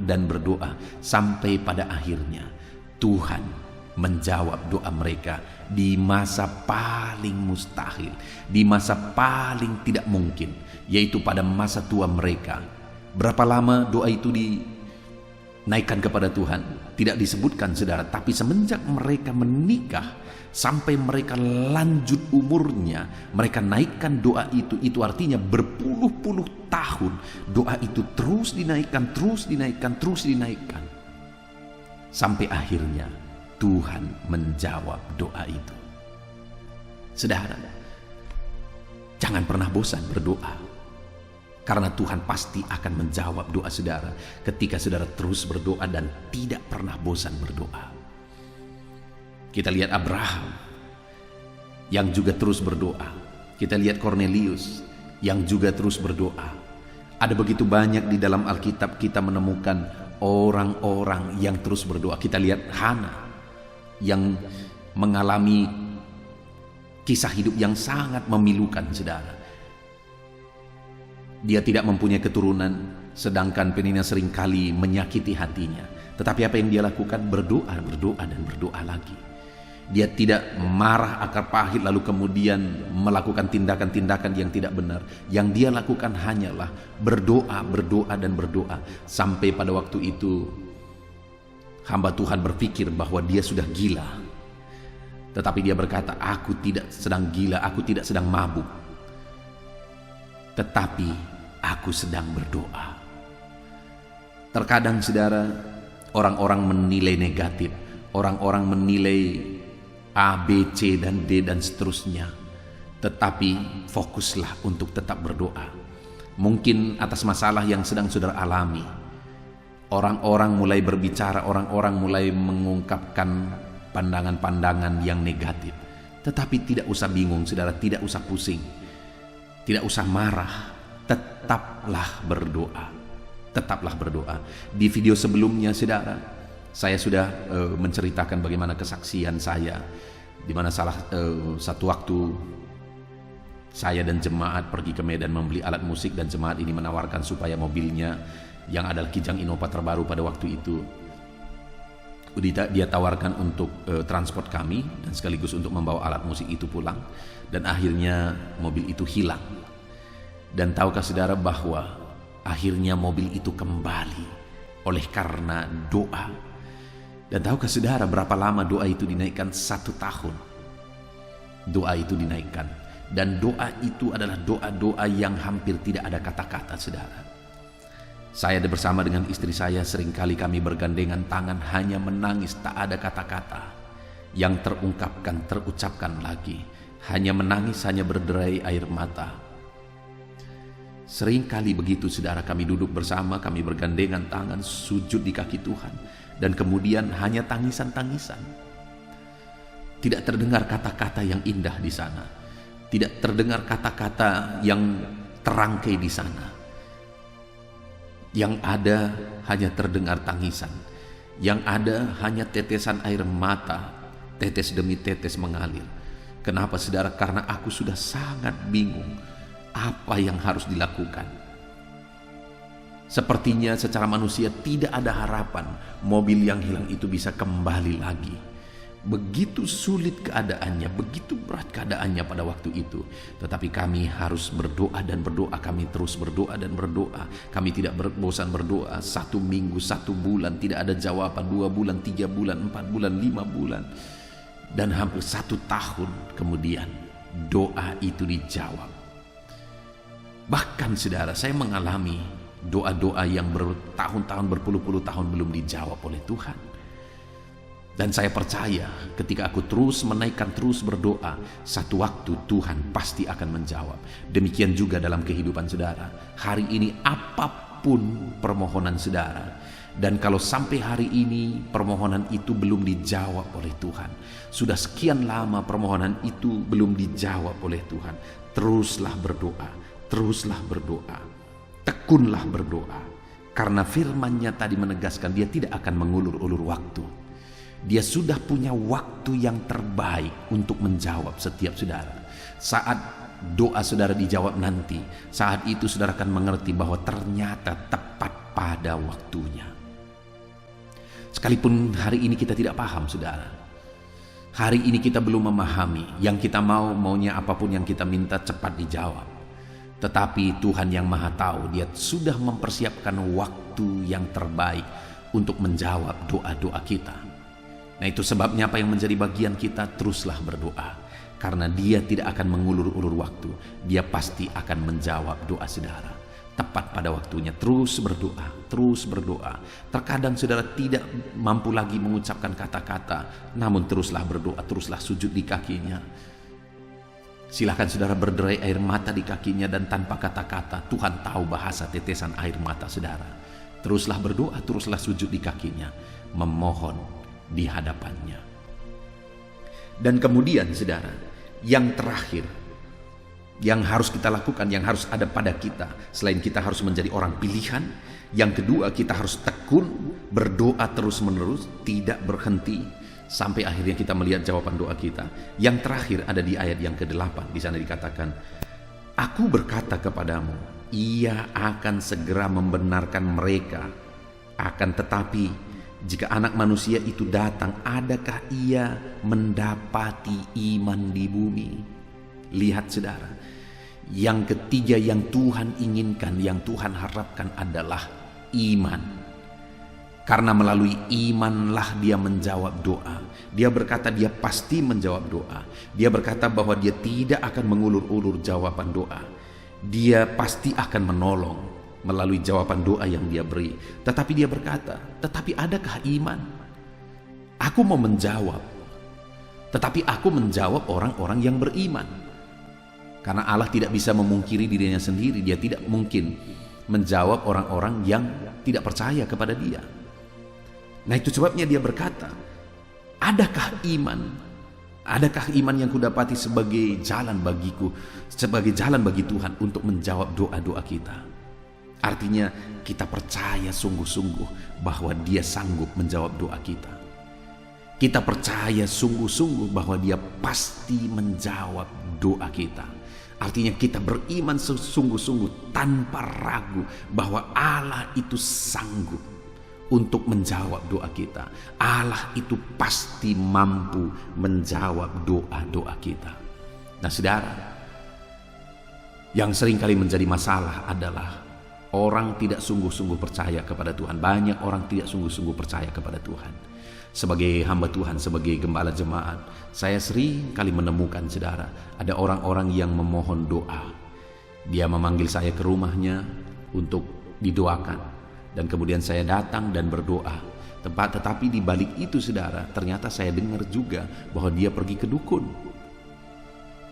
dan berdoa, sampai pada akhirnya Tuhan menjawab doa mereka di masa paling mustahil, di masa paling tidak mungkin, yaitu pada masa tua mereka. Berapa lama doa itu dinaikkan kepada Tuhan? Tidak disebutkan saudara, tapi semenjak mereka menikah sampai mereka lanjut umurnya, mereka naikkan doa itu artinya berpuluh-puluh tahun doa itu terus dinaikkan, sampai akhirnya Tuhan menjawab doa itu. Saudara, jangan pernah bosan berdoa, karena Tuhan pasti akan menjawab doa saudara ketika saudara terus berdoa dan tidak pernah bosan berdoa. Kita lihat Abraham yang juga terus berdoa. Kita lihat Cornelius yang juga terus berdoa. Ada begitu banyak di dalam Alkitab kita menemukan orang-orang yang terus berdoa. Kita lihat Hana yang mengalami kisah hidup yang sangat memilukan, saudara. Dia tidak mempunyai keturunan, sedangkan Penina seringkali menyakiti hatinya. Tetapi apa yang dia lakukan? Berdoa, dan berdoa lagi. Dia tidak marah akar pahit lalu kemudian melakukan tindakan-tindakan yang tidak benar. Yang dia lakukan hanyalah berdoa, dan berdoa. Sampai pada waktu itu hamba Tuhan berpikir bahwa dia sudah gila. Tetapi dia berkata, aku tidak sedang gila, aku tidak sedang mabuk, tetapi aku sedang berdoa. Terkadang saudara, orang-orang menilai negatif, orang-orang menilai A, B, C, dan D, dan seterusnya. Tetapi fokuslah untuk tetap berdoa. Mungkin atas masalah yang sedang saudara alami, orang-orang mulai berbicara, orang-orang mulai mengungkapkan pandangan-pandangan yang negatif. Tetapi tidak usah bingung saudara, tidak usah pusing, tidak usah marah. Tetaplah berdoa, tetaplah berdoa. Di video sebelumnya saudara, saya sudah menceritakan bagaimana kesaksian saya, di mana satu waktu saya dan jemaat pergi ke Medan membeli alat musik, dan jemaat ini menawarkan supaya mobilnya yang adalah Kijang Innova terbaru pada waktu itu dia tawarkan untuk transport kami dan sekaligus untuk membawa alat musik itu pulang. Dan akhirnya mobil itu hilang. Dan tahukah saudara bahwa akhirnya mobil itu kembali oleh karena doa. Dan tahukah saudara berapa lama doa itu dinaikkan? 1 tahun doa itu dinaikkan. Dan doa itu adalah doa-doa yang hampir tidak ada kata-kata saudara. Saya bersama dengan istri saya seringkali kami bergandengan tangan hanya menangis, tak ada kata-kata yang terucapkan lagi. Hanya menangis, hanya berderai air mata. Seringkali begitu saudara, kami duduk bersama, kami bergandengan tangan, sujud di kaki Tuhan, dan kemudian hanya tangisan-tangisan. Tidak terdengar kata-kata yang indah di sana. Tidak terdengar kata-kata yang terangkai di sana. Yang ada hanya terdengar tangisan. Yang ada hanya tetesan air mata, tetes demi tetes mengalir. Kenapa saudara? Karena aku sudah sangat bingung apa yang harus dilakukan. Sepertinya secara manusia tidak ada harapan mobil yang hilang itu bisa kembali lagi. Begitu sulit keadaannya, begitu berat keadaannya pada waktu itu. Tetapi kami harus berdoa dan berdoa. Kami terus berdoa dan berdoa. Kami tidak bosan berdoa. 1 minggu, 1 bulan tidak ada jawaban, 2 bulan, 3 bulan, 4 bulan, 5 bulan, dan hampir 1 tahun kemudian doa itu dijawab. Bahkan saudara, saya mengalami doa-doa yang bertahun-tahun, berpuluh-puluh tahun belum dijawab oleh Tuhan. Dan saya percaya ketika aku terus menaikkan, terus berdoa, satu waktu Tuhan pasti akan menjawab. Demikian juga dalam kehidupan saudara. Hari ini apapun permohonan saudara, Dan kalau sampai hari ini permohonan itu belum dijawab oleh Tuhan, sudah sekian lama permohonan itu belum dijawab oleh Tuhan, teruslah berdoa, teruslah berdoa, tekunlah berdoa. Karena firman-Nya tadi menegaskan dia tidak akan mengulur-ulur waktu. Dia sudah punya waktu yang terbaik untuk menjawab setiap saudara. Saat doa saudara dijawab nanti, saat itu saudara akan mengerti bahwa ternyata tepat pada waktunya. Sekalipun hari ini kita tidak paham saudara, hari ini kita belum memahami, yang kita maunya apapun yang kita minta cepat dijawab. Tetapi Tuhan yang Maha Tahu, Dia sudah mempersiapkan waktu yang terbaik untuk menjawab doa-doa kita. Nah, itu sebabnya apa yang menjadi bagian kita, teruslah berdoa. Karena Dia tidak akan mengulur-ulur waktu, Dia pasti akan menjawab doa saudara tepat pada waktunya. Terus berdoa, terus berdoa. Terkadang saudara tidak mampu lagi mengucapkan kata-kata, namun teruslah berdoa, teruslah sujud di kakinya. Silahkan saudara berderai air mata di kakinya, dan tanpa kata-kata Tuhan tahu bahasa tetesan air mata saudara. Teruslah berdoa, teruslah sujud di kakinya, memohon di hadapannya. Dan kemudian saudara, yang terakhir yang harus kita lakukan, yang harus ada pada kita, selain kita harus menjadi orang pilihan, yang kedua kita harus tekun berdoa terus-menerus, tidak berhenti sampai akhirnya kita melihat jawaban doa kita. Yang terakhir ada di ayat yang ke-8, di sana dikatakan, "Aku berkata kepadamu, Ia akan segera membenarkan mereka. Akan tetapi jika Anak Manusia itu datang, adakah Ia mendapati iman di bumi?" Lihat saudara, yang ketiga yang Tuhan inginkan, yang Tuhan harapkan adalah iman. Karena melalui imanlah Dia menjawab doa. Dia berkata Dia pasti menjawab doa. Dia berkata bahwa Dia tidak akan mengulur-ulur jawaban doa. Dia pasti akan menolong melalui jawaban doa yang Dia beri. Tetapi Dia berkata, tetapi adakah iman? Aku mau menjawab, tetapi aku menjawab orang-orang yang beriman. Karena Allah tidak bisa memungkiri dirinya sendiri. Dia tidak mungkin menjawab orang-orang yang tidak percaya kepada Dia. Nah, itu sebabnya Dia berkata, adakah iman? Adakah iman yang kudapati sebagai jalan bagiku, sebagai jalan bagi Tuhan untuk menjawab doa-doa kita? Artinya kita percaya sungguh-sungguh bahwa Dia sanggup menjawab doa kita. Kita percaya sungguh-sungguh bahwa Dia pasti menjawab doa kita. Artinya kita beriman sungguh-sungguh tanpa ragu bahwa Allah itu sanggup untuk menjawab doa kita. Allah itu pasti mampu menjawab doa-doa kita. Nah saudara, yang seringkali menjadi masalah adalah orang tidak sungguh-sungguh percaya kepada Tuhan. Banyak orang tidak sungguh-sungguh percaya kepada Tuhan. Sebagai hamba Tuhan, sebagai gembala jemaat, saya sering kali menemukan saudara, ada orang-orang yang memohon doa. Dia memanggil saya ke rumahnya untuk didoakan, dan kemudian saya datang dan berdoa. Tetapi di balik itu saudara, ternyata saya dengar juga bahwa dia pergi ke dukun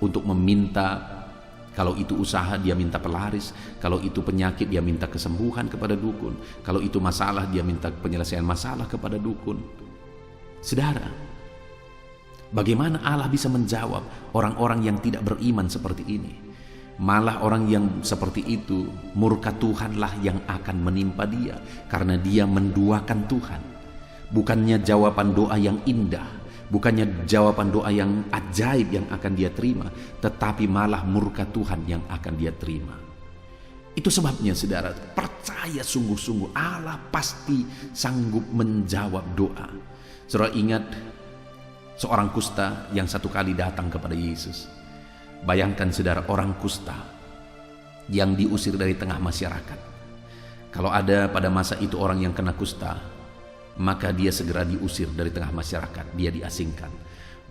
untuk meminta, kalau itu usaha dia minta pelaris, kalau itu penyakit dia minta kesembuhan kepada dukun, kalau itu masalah dia minta penyelesaian masalah kepada dukun. Saudara, bagaimana Allah bisa menjawab orang-orang yang tidak beriman seperti ini? Malah orang yang seperti itu, murka Tuhanlah yang akan menimpa dia, karena dia menduakan Tuhan. Bukannya jawaban doa yang indah, bukannya jawaban doa yang ajaib yang akan dia terima, tetapi malah murka Tuhan yang akan dia terima. Itu sebabnya saudara, percaya sungguh-sungguh Allah pasti sanggup menjawab doa. Saudara ingat seorang kusta yang satu kali datang kepada Yesus. Bayangkan saudara, orang kusta yang diusir dari tengah masyarakat. Kalau ada pada masa itu orang yang kena kusta, maka dia segera diusir dari tengah masyarakat, dia diasingkan.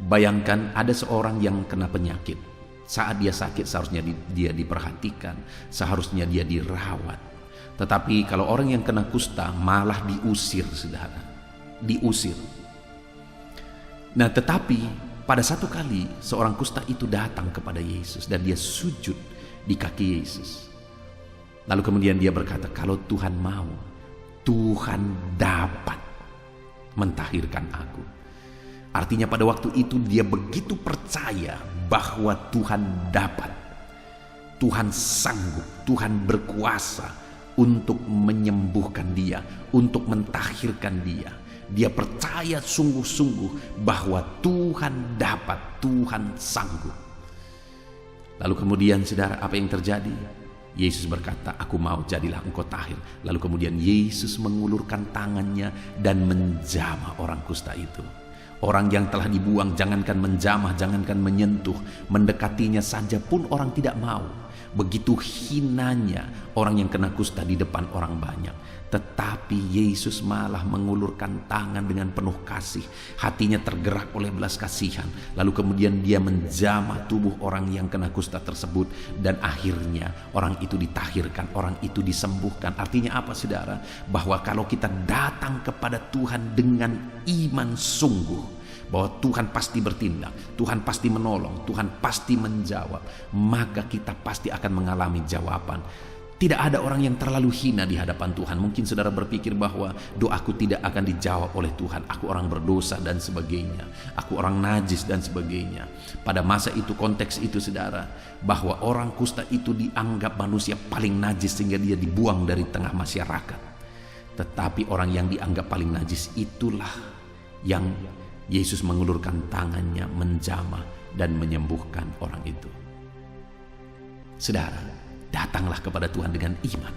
Bayangkan ada seorang yang kena penyakit. Saat dia sakit seharusnya dia diperhatikan, seharusnya dia dirawat. Tetapi kalau orang yang kena kusta malah diusir saudara, diusir. Nah tetapi pada satu kali seorang kusta itu datang kepada Yesus dan dia sujud di kaki Yesus. Lalu kemudian dia berkata, kalau Tuhan mau, Tuhan dapat mentahirkan aku. Artinya pada waktu itu dia begitu percaya bahwa Tuhan dapat, Tuhan sanggup, Tuhan berkuasa untuk menyembuhkan dia, untuk mentahirkan dia. Dia percaya sungguh-sungguh bahwa Tuhan dapat, Tuhan sanggup. Lalu kemudian saudara, apa yang terjadi? Yesus berkata, aku mau, jadilah engkau tahir. Lalu kemudian Yesus mengulurkan tangannya dan menjamah orang kusta itu. Orang yang telah dibuang, jangankan menjamah, jangankan menyentuh, mendekatinya saja pun orang tidak mau. Begitu hinanya orang yang kena kusta di depan orang banyak. Tetapi Yesus malah mengulurkan tangan dengan penuh kasih. Hatinya tergerak oleh belas kasihan. Lalu kemudian dia menjamah tubuh orang yang kena kusta tersebut. Dan akhirnya orang itu ditahirkan, orang itu disembuhkan. Artinya apa saudara? Bahwa kalau kita datang kepada Tuhan dengan iman sungguh, bahwa Tuhan pasti bertindak, Tuhan pasti menolong, Tuhan pasti menjawab, maka kita pasti akan mengalami jawaban. Tidak ada orang yang terlalu hina di hadapan Tuhan. Mungkin saudara berpikir bahwa doaku tidak akan dijawab oleh Tuhan. Aku orang berdosa dan sebagainya. Aku orang najis dan sebagainya. Pada masa itu, konteks itu saudara, bahwa orang kusta itu dianggap manusia paling najis sehingga dia dibuang dari tengah masyarakat. Tetapi orang yang dianggap paling najis itulah yang Yesus mengulurkan tangannya, menjamah dan menyembuhkan orang itu. Saudara, datanglah kepada Tuhan dengan iman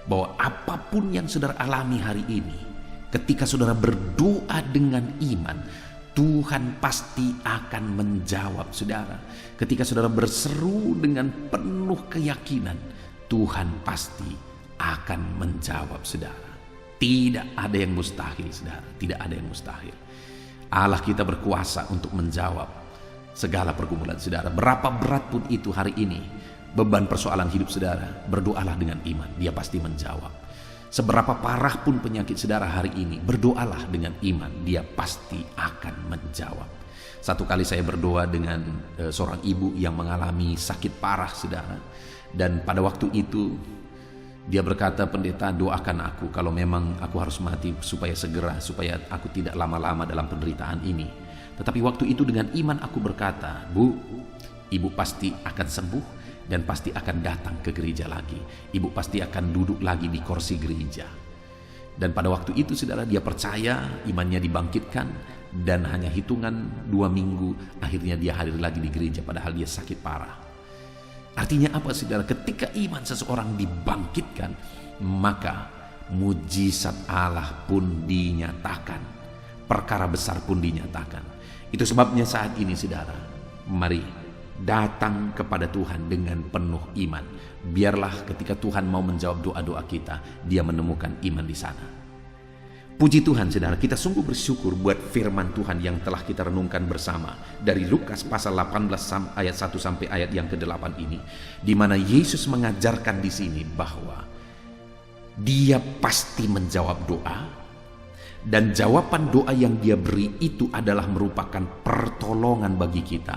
bahwa apapun yang saudara alami hari ini, ketika saudara berdoa dengan iman, Tuhan pasti akan menjawab saudara. Ketika saudara berseru dengan penuh keyakinan, Tuhan pasti akan menjawab saudara. Tidak ada yang mustahil saudara, tidak ada yang mustahil. Allah kita berkuasa untuk menjawab segala pergumulan saudara. Berapa berat pun itu hari ini beban persoalan hidup saudara, berdoalah dengan iman, dia pasti menjawab. Seberapa parah pun penyakit saudara hari ini, berdoalah dengan iman, dia pasti akan menjawab. Satu kali saya berdoa dengan seorang ibu yang mengalami sakit parah saudara. Dan pada waktu itu dia berkata, pendeta doakan aku kalau memang aku harus mati supaya segera, supaya aku tidak lama-lama dalam penderitaan ini. Tetapi waktu itu dengan iman aku berkata, Bu, ibu pasti akan sembuh dan pasti akan datang ke gereja lagi. Ibu pasti akan duduk lagi di kursi gereja. Dan pada waktu itu saudara, dia percaya, imannya dibangkitkan, dan hanya hitungan 2 minggu akhirnya dia hadir lagi di gereja padahal dia sakit parah. Artinya apa saudara? Ketika iman seseorang dibangkitkan, maka mujizat Allah pun dinyatakan, perkara besar pun dinyatakan. Itu sebabnya saat ini saudara, mari datang kepada Tuhan dengan penuh iman. Biarlah ketika Tuhan mau menjawab doa-doa kita, dia menemukan iman di sana. Puji Tuhan saudara, kita sungguh bersyukur buat firman Tuhan yang telah kita renungkan bersama dari Lukas pasal 18 ayat 1 sampai ayat yang ke-8 ini, di mana Yesus mengajarkan di sini bahwa dia pasti menjawab doa, dan jawaban doa yang dia beri itu adalah merupakan pertolongan bagi kita.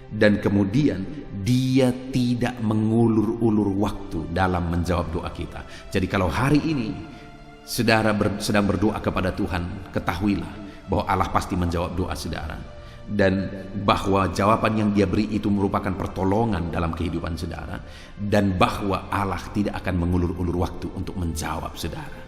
Dan kemudian dia tidak mengulur-ulur waktu dalam menjawab doa kita. Jadi kalau hari ini saudara sedang berdoa kepada Tuhan, ketahuilah bahwa Allah pasti menjawab doa saudara. Dan bahwa jawaban yang dia beri itu merupakan pertolongan dalam kehidupan saudara. Dan bahwa Allah tidak akan mengulur-ulur waktu untuk menjawab saudara.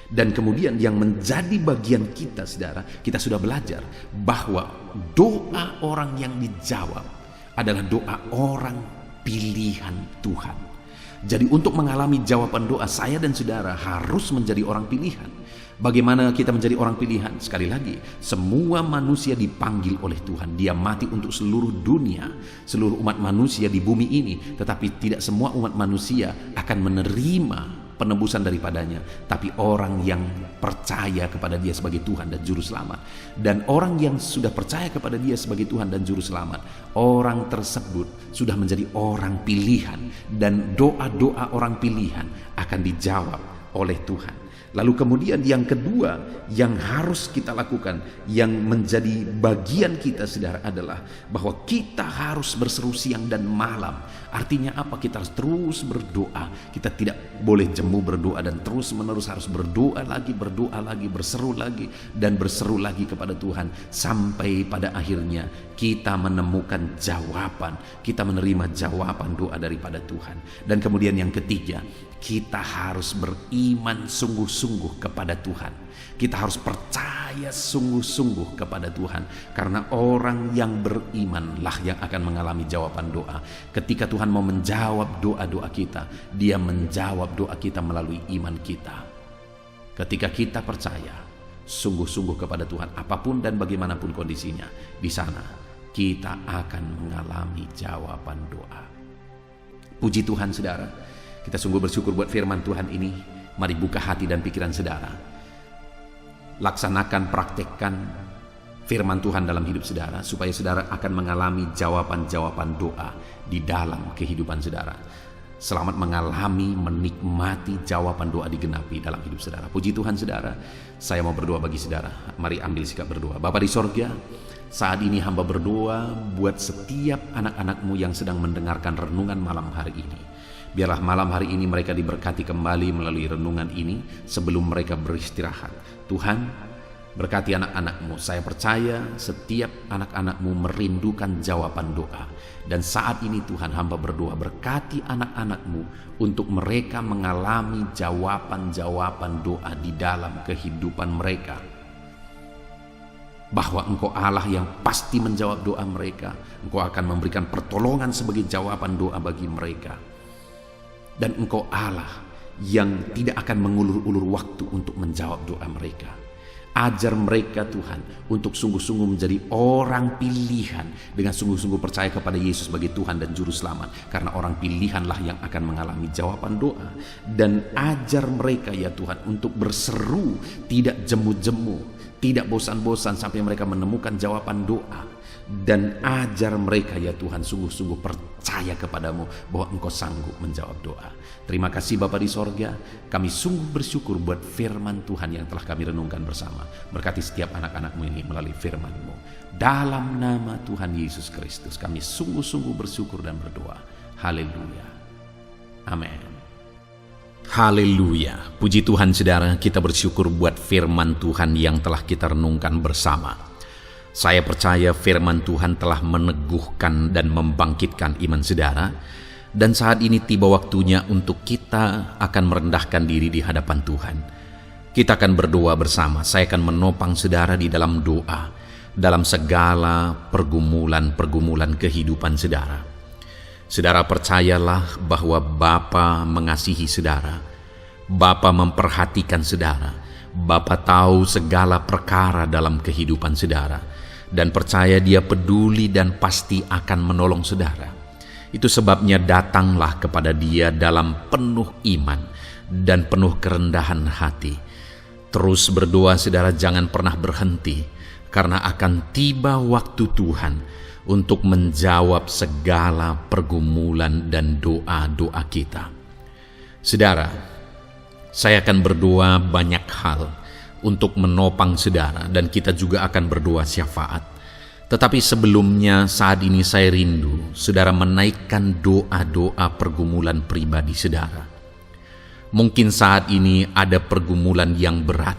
Dan kemudian yang menjadi bagian kita saudara, kita sudah belajar bahwa doa orang yang dijawab adalah doa orang pilihan Tuhan. Jadi untuk mengalami jawaban doa, saya dan saudara harus menjadi orang pilihan. Bagaimana kita menjadi orang pilihan? Sekali lagi, semua manusia dipanggil oleh Tuhan. Dia mati untuk seluruh dunia, seluruh umat manusia di bumi ini. Tetapi tidak semua umat manusia akan menerima penebusan daripadanya, tapi orang yang percaya kepada dia sebagai Tuhan dan Juru Selamat. Dan orang yang sudah percaya kepada dia sebagai Tuhan dan Juru Selamat, orang tersebut sudah menjadi orang pilihan, dan doa-doa orang pilihan akan dijawab oleh Tuhan. Lalu kemudian yang kedua yang harus kita lakukan, yang menjadi bagian kita saudara, adalah bahwa kita harus berseru siang dan malam. Artinya apa? Kita harus terus berdoa. Kita tidak boleh jemu berdoa dan terus menerus harus berdoa lagi, berseru lagi dan berseru lagi kepada Tuhan. Sampai pada akhirnya kita menemukan jawaban, kita menerima jawaban doa daripada Tuhan. Dan kemudian yang ketiga, kita harus beriman sungguh-sungguh kepada Tuhan. Kita harus percaya sungguh-sungguh kepada Tuhan. Karena orang yang berimanlah yang akan mengalami jawaban doa. Ketika Tuhan mau menjawab doa-doa kita, Dia menjawab doa kita melalui iman kita. Ketika kita percaya sungguh-sungguh kepada Tuhan, apapun dan bagaimanapun kondisinya, di sana kita akan mengalami jawaban doa. Puji Tuhan saudara, kita sungguh bersyukur buat firman Tuhan ini. Mari buka hati dan pikiran saudara. Laksanakan, praktekkan firman Tuhan dalam hidup saudara, supaya saudara akan mengalami jawaban-jawaban doa di dalam kehidupan saudara. Selamat mengalami, menikmati jawaban doa digenapi dalam hidup saudara. Puji Tuhan saudara. Saya mau berdoa bagi saudara. Mari ambil sikap berdoa. Bapa di sorga, saat ini hamba berdoa buat setiap anak-anak-Mu yang sedang mendengarkan renungan malam hari ini. Biarlah malam hari ini mereka diberkati kembali melalui renungan ini sebelum mereka beristirahat. Tuhan, berkati anak-anak-Mu. Saya percaya setiap anak-anak-Mu merindukan jawaban doa. Dan saat ini Tuhan, hamba berdoa, berkati anak-anak-Mu untuk mereka mengalami jawaban-jawaban doa di dalam kehidupan mereka. Bahwa Engkau Allah yang pasti menjawab doa mereka. Engkau akan memberikan pertolongan sebagai jawaban doa bagi mereka. Dan Engkau Allah yang tidak akan mengulur-ulur waktu untuk menjawab doa mereka. Ajar mereka Tuhan untuk sungguh-sungguh menjadi orang pilihan, dengan sungguh-sungguh percaya kepada Yesus sebagai Tuhan dan Juru Selamat. Karena orang pilihanlah yang akan mengalami jawaban doa. Dan ajar mereka ya Tuhan untuk berseru, tidak jemu-jemu, tidak bosan-bosan sampai mereka menemukan jawaban doa. Dan ajar mereka ya Tuhan sungguh-sungguh percaya kepadamu bahwa Engkau sanggup menjawab doa. Terima kasih Bapa di sorga. Kami sungguh bersyukur buat firman Tuhan yang telah kami renungkan bersama. Berkati setiap anak-anak-Mu ini melalui firman-Mu. Dalam nama Tuhan Yesus Kristus kami sungguh-sungguh bersyukur dan berdoa. Haleluya. Amin. Haleluya. Puji Tuhan saudara, kita bersyukur buat firman Tuhan yang telah kita renungkan bersama. Saya percaya firman Tuhan telah meneguhkan dan membangkitkan iman saudara. Dan saat ini tiba waktunya untuk kita akan merendahkan diri di hadapan Tuhan. Kita akan berdoa bersama. Saya akan menopang saudara di dalam doa, dalam segala pergumulan-pergumulan kehidupan saudara. Saudara percayalah bahwa Bapa mengasihi saudara. Bapa memperhatikan saudara. Bapa tahu segala perkara dalam kehidupan saudara. Dan percaya Dia peduli dan pasti akan menolong saudara. Itu sebabnya datanglah kepada Dia dalam penuh iman dan penuh kerendahan hati. Terus berdoa saudara, jangan pernah berhenti, karena akan tiba waktu Tuhan untuk menjawab segala pergumulan dan doa-doa kita. Saudara, saya akan berdoa banyak hal untuk menopang saudara, dan kita juga akan berdoa syafaat. Tetapi sebelumnya saat ini saya rindu saudara menaikkan doa-doa pergumulan pribadi saudara. Mungkin saat ini ada pergumulan yang berat,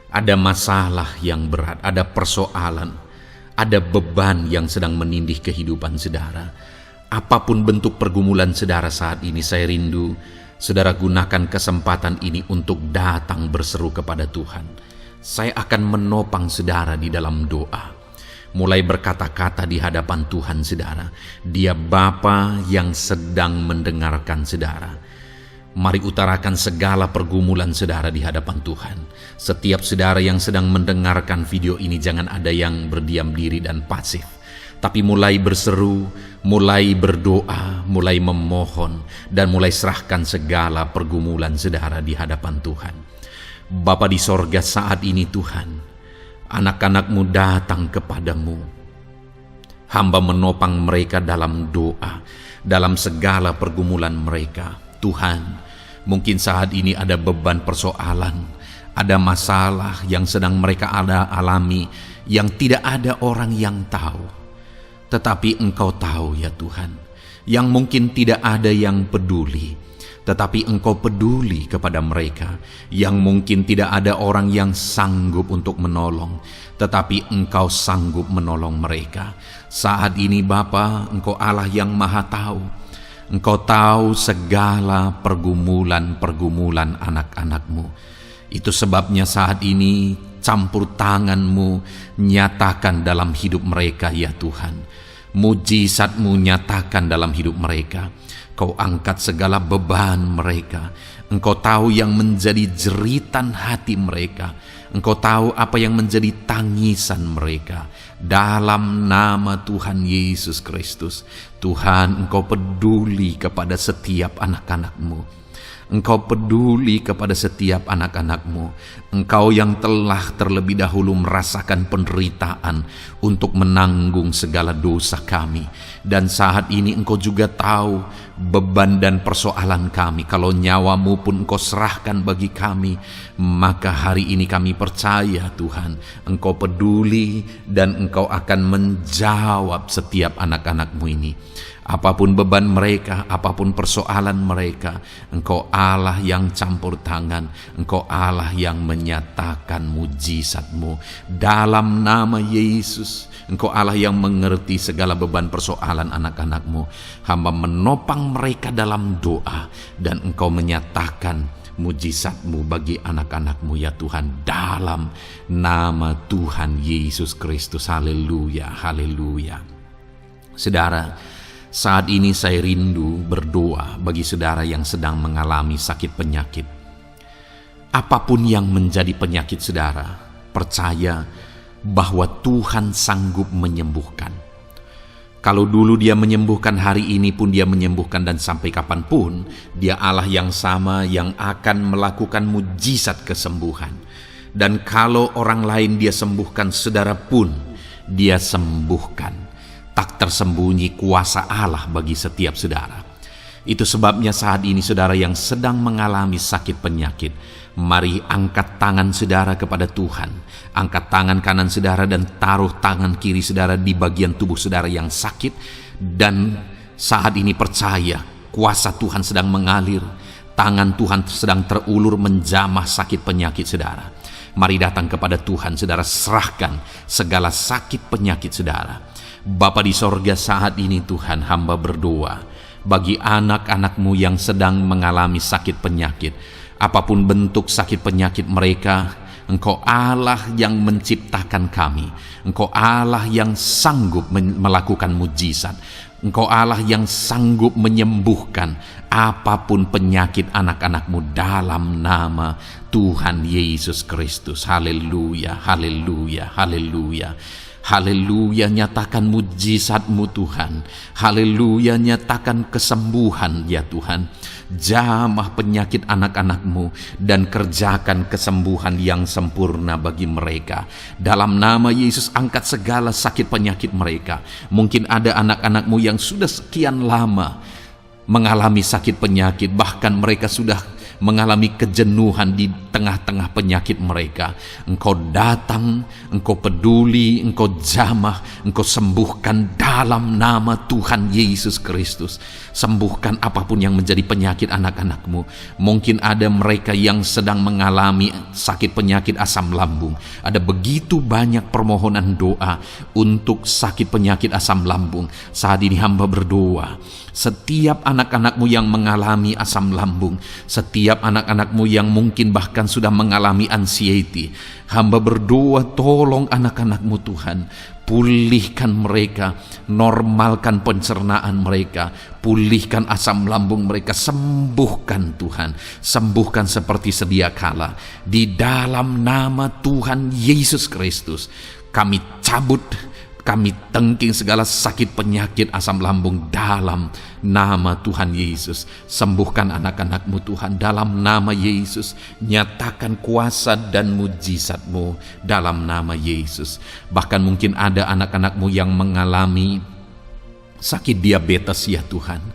ada masalah yang berat, ada persoalan, ada beban yang sedang menindih kehidupan saudara. Apapun bentuk pergumulan saudara saat ini, saya rindu saudara gunakan kesempatan ini untuk datang berseru kepada Tuhan. Saya akan menopang saudara di dalam doa. Mulai berkata-kata di hadapan Tuhan saudara. Dia Bapa yang sedang mendengarkan saudara. Mari utarakan segala pergumulan saudara di hadapan Tuhan. Setiap saudara yang sedang mendengarkan video ini, jangan ada yang berdiam diri dan pasif. Tapi mulai berseru, mulai berdoa, mulai memohon, dan mulai serahkan segala pergumulan saudara di hadapan Tuhan. Bapa di sorga, saat ini Tuhan, anak-anak-Mu datang kepadamu. Hamba menopang mereka dalam doa, dalam segala pergumulan mereka. Tuhan, Mungkin saat ini ada beban persoalan, ada masalah yang sedang mereka alami yang tidak ada orang yang tahu. Tetapi Engkau tahu ya Tuhan, yang mungkin tidak ada yang peduli, tetapi Engkau peduli kepada mereka. Yang mungkin tidak ada orang yang sanggup untuk menolong, tetapi Engkau sanggup menolong mereka. Saat ini Bapa, Engkau Allah yang Maha Tahu. Engkau tahu segala pergumulan-pergumulan anak-anak-Mu. Itu sebabnya saat ini campur tangan-Mu nyatakan dalam hidup mereka ya Tuhan. Mujizat-Mu nyatakan dalam hidup mereka. Kau angkat segala beban mereka. Engkau tahu yang menjadi jeritan hati mereka. Engkau tahu apa yang menjadi tangisan mereka. Dalam nama Tuhan Yesus Kristus, Tuhan, Engkau peduli kepada setiap anak-anak-Mu. Engkau peduli kepada setiap anak-anak-Mu. Engkau yang telah terlebih dahulu merasakan penderitaan untuk menanggung segala dosa kami. Dan saat ini Engkau juga tahu beban dan persoalan kami. Kalau nyawa-Mu pun Engkau serahkan bagi kami, maka hari ini kami percaya Tuhan, Engkau peduli dan Engkau akan menjawab setiap anak-anak-Mu ini. Apapun beban mereka, apapun persoalan mereka, Engkau Allah yang campur tangan, Engkau Allah yang menyatakan mujizat-Mu. Dalam nama Yesus, Engkau Allah yang mengerti segala beban persoalan anak-anak-Mu. Hamba menopang mereka dalam doa, dan Engkau menyatakan mujizat-Mu bagi anak-anak-Mu ya Tuhan, dalam nama Tuhan Yesus Kristus. Haleluya, haleluya. Saudara, saat ini saya rindu berdoa bagi saudara yang sedang mengalami sakit penyakit. Apapun yang menjadi penyakit saudara, percaya bahwa Tuhan sanggup menyembuhkan. Kalau dulu Dia menyembuhkan, hari ini pun Dia menyembuhkan, dan sampai kapanpun Dia Allah yang sama yang akan melakukan mujizat kesembuhan. Dan kalau orang lain Dia sembuhkan, saudara pun Dia sembuhkan. Tak tersembunyi kuasa Allah bagi setiap saudara. Itu sebabnya saat ini saudara yang sedang mengalami sakit penyakit, mari angkat tangan saudara kepada Tuhan. Angkat tangan kanan saudara dan taruh tangan kiri saudara di bagian tubuh saudara yang sakit. Dan saat ini percaya kuasa Tuhan sedang mengalir. Tangan Tuhan sedang terulur menjamah sakit penyakit saudara. Mari datang kepada Tuhan saudara, serahkan segala sakit penyakit saudara. Bapa di sorga, saat ini Tuhan, hamba berdoa bagi anak-anak-Mu yang sedang mengalami sakit penyakit. Apapun bentuk sakit penyakit mereka, Engkau Allah yang menciptakan kami. Engkau Allah yang sanggup melakukan mujizat. Engkau Allah yang sanggup menyembuhkan apapun penyakit anak-anak-Mu dalam nama Tuhan Yesus Kristus. Haleluya, haleluya, haleluya. Haleluya, nyatakan mujizat-Mu Tuhan. Haleluya, nyatakan kesembuhan ya Tuhan. Jamah penyakit anak-anak-Mu dan kerjakan kesembuhan yang sempurna bagi mereka. Dalam nama Yesus, angkat segala sakit penyakit mereka. Mungkin ada anak-anak-Mu yang sudah sekian lama mengalami sakit penyakit, bahkan mereka sudah mengalami kejenuhan di tengah-tengah penyakit mereka. Engkau datang, Engkau peduli, Engkau jamah, Engkau sembuhkan dalam nama Tuhan Yesus Kristus. Sembuhkan apapun yang menjadi penyakit anak-anak-Mu. Mungkin ada mereka yang sedang mengalami sakit penyakit asam lambung. Ada begitu banyak permohonan doa untuk sakit penyakit asam lambung. Saat ini hamba berdoa, setiap anak-anak-Mu yang mengalami asam lambung, setiap anak-anak-Mu yang mungkin bahkan sudah mengalami anxiety, hamba berdoa, tolong anak-anak-Mu Tuhan, pulihkan mereka, normalkan pencernaan mereka, pulihkan asam lambung mereka, sembuhkan Tuhan, sembuhkan seperti sedia kala. Di dalam nama Tuhan Yesus Kristus, kami cabut, kami tengking segala sakit penyakit asam lambung dalam nama Tuhan Yesus. Sembuhkan anak-anak-Mu Tuhan dalam nama Yesus. Nyatakan kuasa dan mujizat-Mu dalam nama Yesus. Bahkan mungkin ada anak-anak-Mu yang mengalami sakit diabetes ya Tuhan,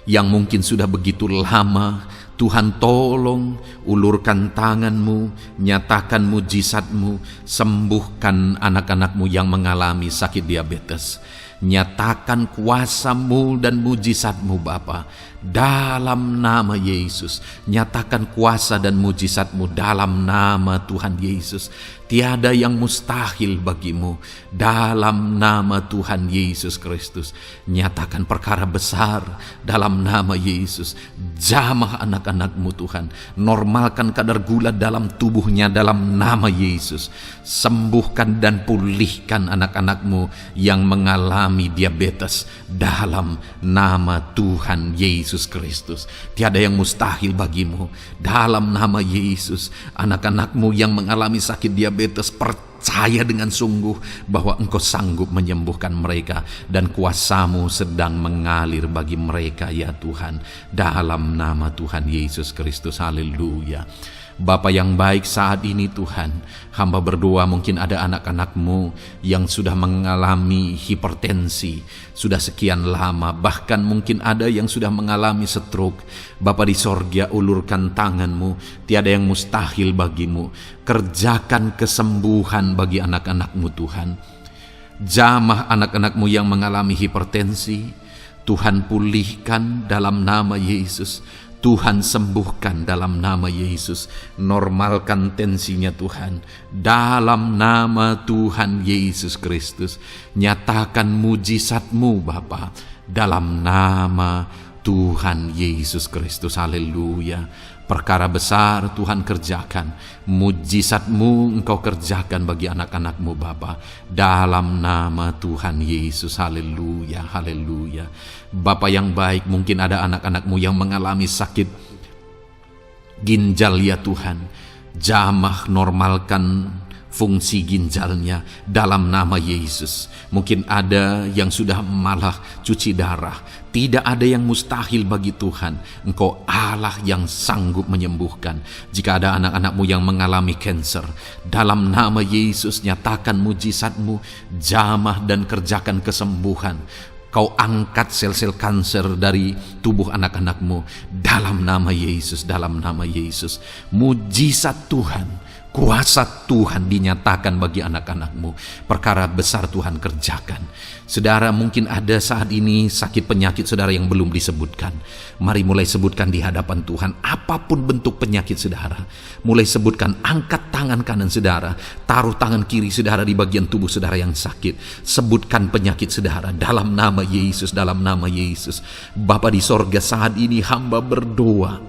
yang mungkin sudah begitu lama Tuhan tolong, ulurkan tangan-Mu, nyatakan mujizat-Mu, sembuhkan anak-anak-Mu yang mengalami sakit diabetes. Nyatakan kuasa-Mu dan mujizat-Mu Bapa, dalam nama Yesus. Nyatakan kuasa dan mujizat-Mu dalam nama Tuhan Yesus. Tiada yang mustahil bagi-Mu, dalam nama Tuhan Yesus Kristus. Nyatakan perkara besar dalam nama Yesus. Jamah anak-anak-Mu Tuhan, normalkan kadar gula dalam tubuhnya dalam nama Yesus. Sembuhkan dan pulihkan anak-anak-Mu yang mengalami diabetes dalam nama Tuhan Yesus Kristus. Tiada yang mustahil bagi-Mu, dalam nama Yesus. Anak-anak-Mu yang mengalami sakit diabetes, percaya dengan sungguh bahwa Engkau sanggup menyembuhkan mereka dan kuasa-Mu sedang mengalir bagi mereka ya Tuhan, dalam nama Tuhan Yesus Kristus. Haleluya. Bapa yang baik, saat ini Tuhan, hamba berdoa mungkin ada anak-anak-Mu yang sudah mengalami hipertensi sudah sekian lama, bahkan mungkin ada yang sudah mengalami stroke. Bapa di sorga, ulurkan tangan-Mu, tiada yang mustahil bagi-Mu. Kerjakan kesembuhan bagi anak-anak-Mu Tuhan. Jamah anak-anak-Mu yang mengalami hipertensi, Tuhan pulihkan dalam nama Yesus. Tuhan sembuhkan dalam nama Yesus. Normalkan tensinya Tuhan, dalam nama Tuhan Yesus Kristus. Nyatakan mujizat-Mu Bapa, dalam nama Tuhan Yesus Kristus. Haleluya. Perkara besar Tuhan kerjakan, mujizat-Mu Engkau kerjakan bagi anak-anak-Mu Bapa, dalam nama Tuhan Yesus. Haleluya, haleluya. Bapa yang baik, mungkin ada anak-anak-Mu yang mengalami sakit ginjal ya Tuhan. Jamah, normalkan fungsi ginjalnya dalam nama Yesus. Mungkin ada yang sudah malah cuci darah. Tidak ada yang mustahil bagi Tuhan. Engkau Allah yang sanggup menyembuhkan. Jika ada anak-anak-Mu yang mengalami kanker, dalam nama Yesus nyatakan mujizat-Mu, jamah dan kerjakan kesembuhan. Kau angkat sel-sel kanker dari tubuh anak-anak-Mu dalam nama Yesus, dalam nama Yesus. Mujizat Tuhan, kuasa Tuhan dinyatakan bagi anak-anak-Mu. Perkara besar Tuhan kerjakan. Saudara, mungkin ada saat ini sakit penyakit saudara yang belum disebutkan. Mari mulai sebutkan di hadapan Tuhan. Apapun bentuk penyakit saudara, mulai sebutkan. Angkat tangan kanan saudara, taruh tangan kiri saudara di bagian tubuh saudara yang sakit. Sebutkan penyakit saudara dalam nama Yesus, dalam nama Yesus. Bapa di sorga, saat ini hamba berdoa,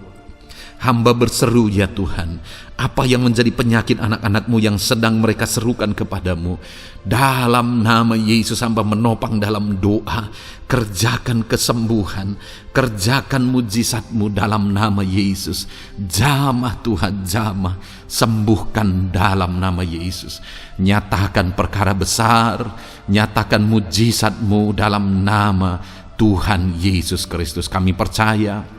hamba berseru ya Tuhan, apa yang menjadi penyakit anak-anak-Mu yang sedang mereka serukan kepadamu, dalam nama Yesus hamba menopang dalam doa. Kerjakan kesembuhan, kerjakan mujizat-Mu dalam nama Yesus. Jamah Tuhan, jamah, sembuhkan dalam nama Yesus. Nyatakan perkara besar, nyatakan mujizat-Mu dalam nama Tuhan Yesus Kristus. Kami percaya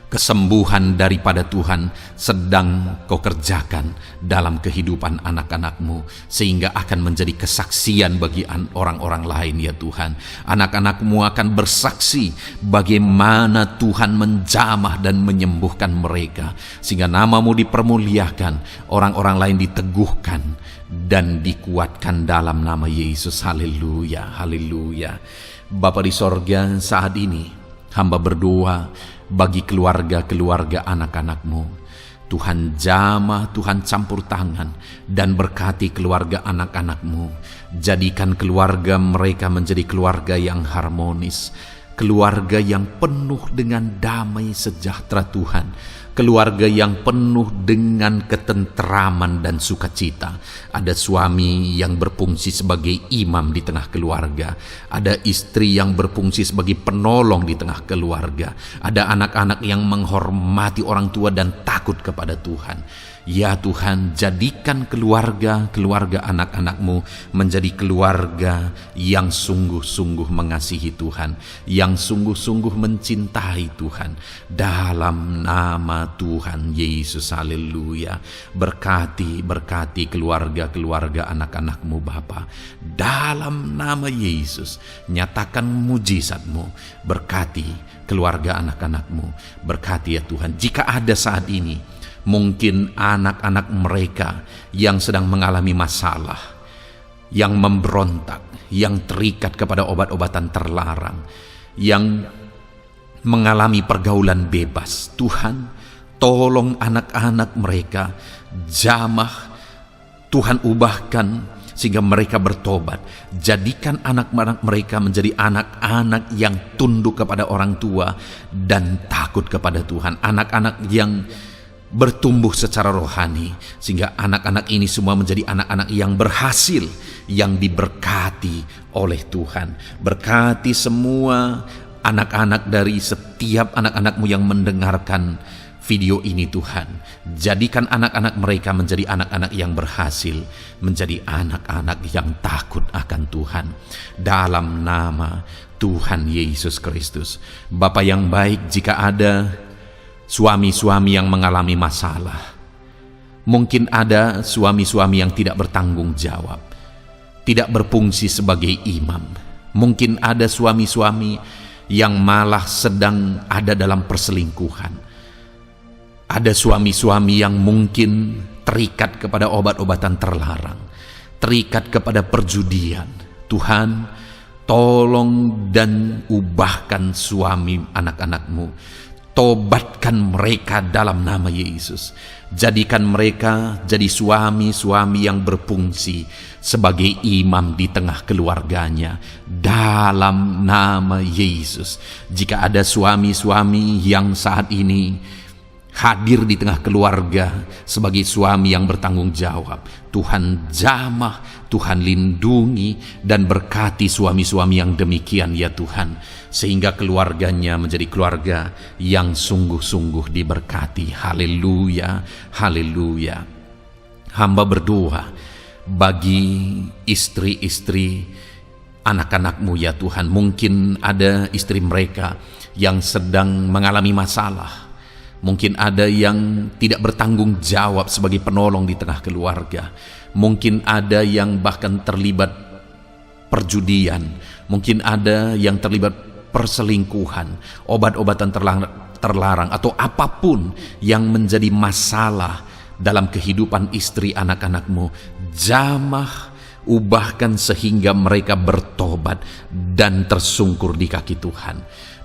kesembuhan daripada Tuhan sedang Kau kerjakan dalam kehidupan anak-anak-Mu, sehingga akan menjadi kesaksian bagi orang-orang lain ya Tuhan. Anak-anak-Mu akan bersaksi bagaimana Tuhan menjamah dan menyembuhkan mereka, sehingga nama-Mu dipermuliakan, orang-orang lain diteguhkan dan dikuatkan dalam nama Yesus. Haleluya, haleluya. Bapa di sorga, saat ini hamba berdoa bagi keluarga-keluarga anak-anak-Mu. Tuhan jamah, Tuhan campur tangan dan berkati keluarga anak-anak-Mu. Jadikan keluarga mereka menjadi keluarga yang harmonis, keluarga yang penuh dengan damai sejahtera Tuhan, keluarga yang penuh dengan ketenteraman dan sukacita. Ada suami yang berfungsi sebagai imam di tengah keluarga, ada istri yang berfungsi sebagai penolong di tengah keluarga, ada anak-anak yang menghormati orang tua dan takut kepada Tuhan. Ya Tuhan, jadikan keluarga anak-anak-Mu menjadi keluarga yang sungguh-sungguh mengasihi Tuhan, yang sungguh-sungguh mencintai Tuhan. Dalam nama Tuhan Yesus, haleluya. Berkati keluarga anak-anak-Mu Bapa. Dalam nama Yesus, nyatakan mujizat-Mu. Berkati keluarga anak-anak-Mu. Berkati ya Tuhan. Jika ada saat ini mungkin anak-anak mereka yang sedang mengalami masalah, yang memberontak, yang terikat kepada obat-obatan terlarang, yang mengalami pergaulan bebas, Tuhan, tolong anak-anak mereka, jamah, Tuhan ubahkan sehingga mereka bertobat. Jadikan anak-anak mereka menjadi anak-anak yang tunduk kepada orang tua dan takut kepada Tuhan. Anak-anak yang bertumbuh secara rohani, sehingga anak-anak ini semua menjadi anak-anak yang berhasil, yang diberkati oleh Tuhan. Berkati semua anak-anak dari setiap anak-anak-Mu yang mendengarkan video ini Tuhan. Jadikan anak-anak mereka menjadi anak-anak yang berhasil, menjadi anak-anak yang takut akan Tuhan. Dalam nama Tuhan Yesus Kristus. Bapa yang baik, jika ada suami-suami yang mengalami masalah, mungkin ada suami-suami yang tidak bertanggung jawab, tidak berfungsi sebagai imam. Mungkin ada suami-suami yang malah sedang ada dalam perselingkuhan. Ada suami-suami yang mungkin terikat kepada obat-obatan terlarang, terikat kepada perjudian. Tuhan, tolong dan ubahkan suami anak-anak-Mu. Tobatkan mereka dalam nama Yesus. Jadikan mereka jadi suami-suami yang berfungsi sebagai imam di tengah keluarganya. Dalam nama Yesus. Jika ada suami-suami yang saat ini hadir di tengah keluarga sebagai suami yang bertanggung jawab, Tuhan jamah, Tuhan lindungi dan berkati suami-suami yang demikian ya Tuhan, sehingga keluarganya menjadi keluarga yang sungguh-sungguh diberkati. Haleluya, haleluya. Hamba berdoa bagi istri-istri anak-anak-Mu ya Tuhan. Mungkin ada istri mereka yang sedang mengalami masalah. Mungkin ada yang tidak bertanggung jawab sebagai penolong di tengah keluarga. Mungkin ada yang bahkan terlibat perjudian. Mungkin ada yang terlibat perselingkuhan, obat-obatan terlarang, atau apapun yang menjadi masalah dalam kehidupan istri anak-anak-Mu. Jamah, ubahkan sehingga mereka bertobat dan tersungkur di kaki Tuhan.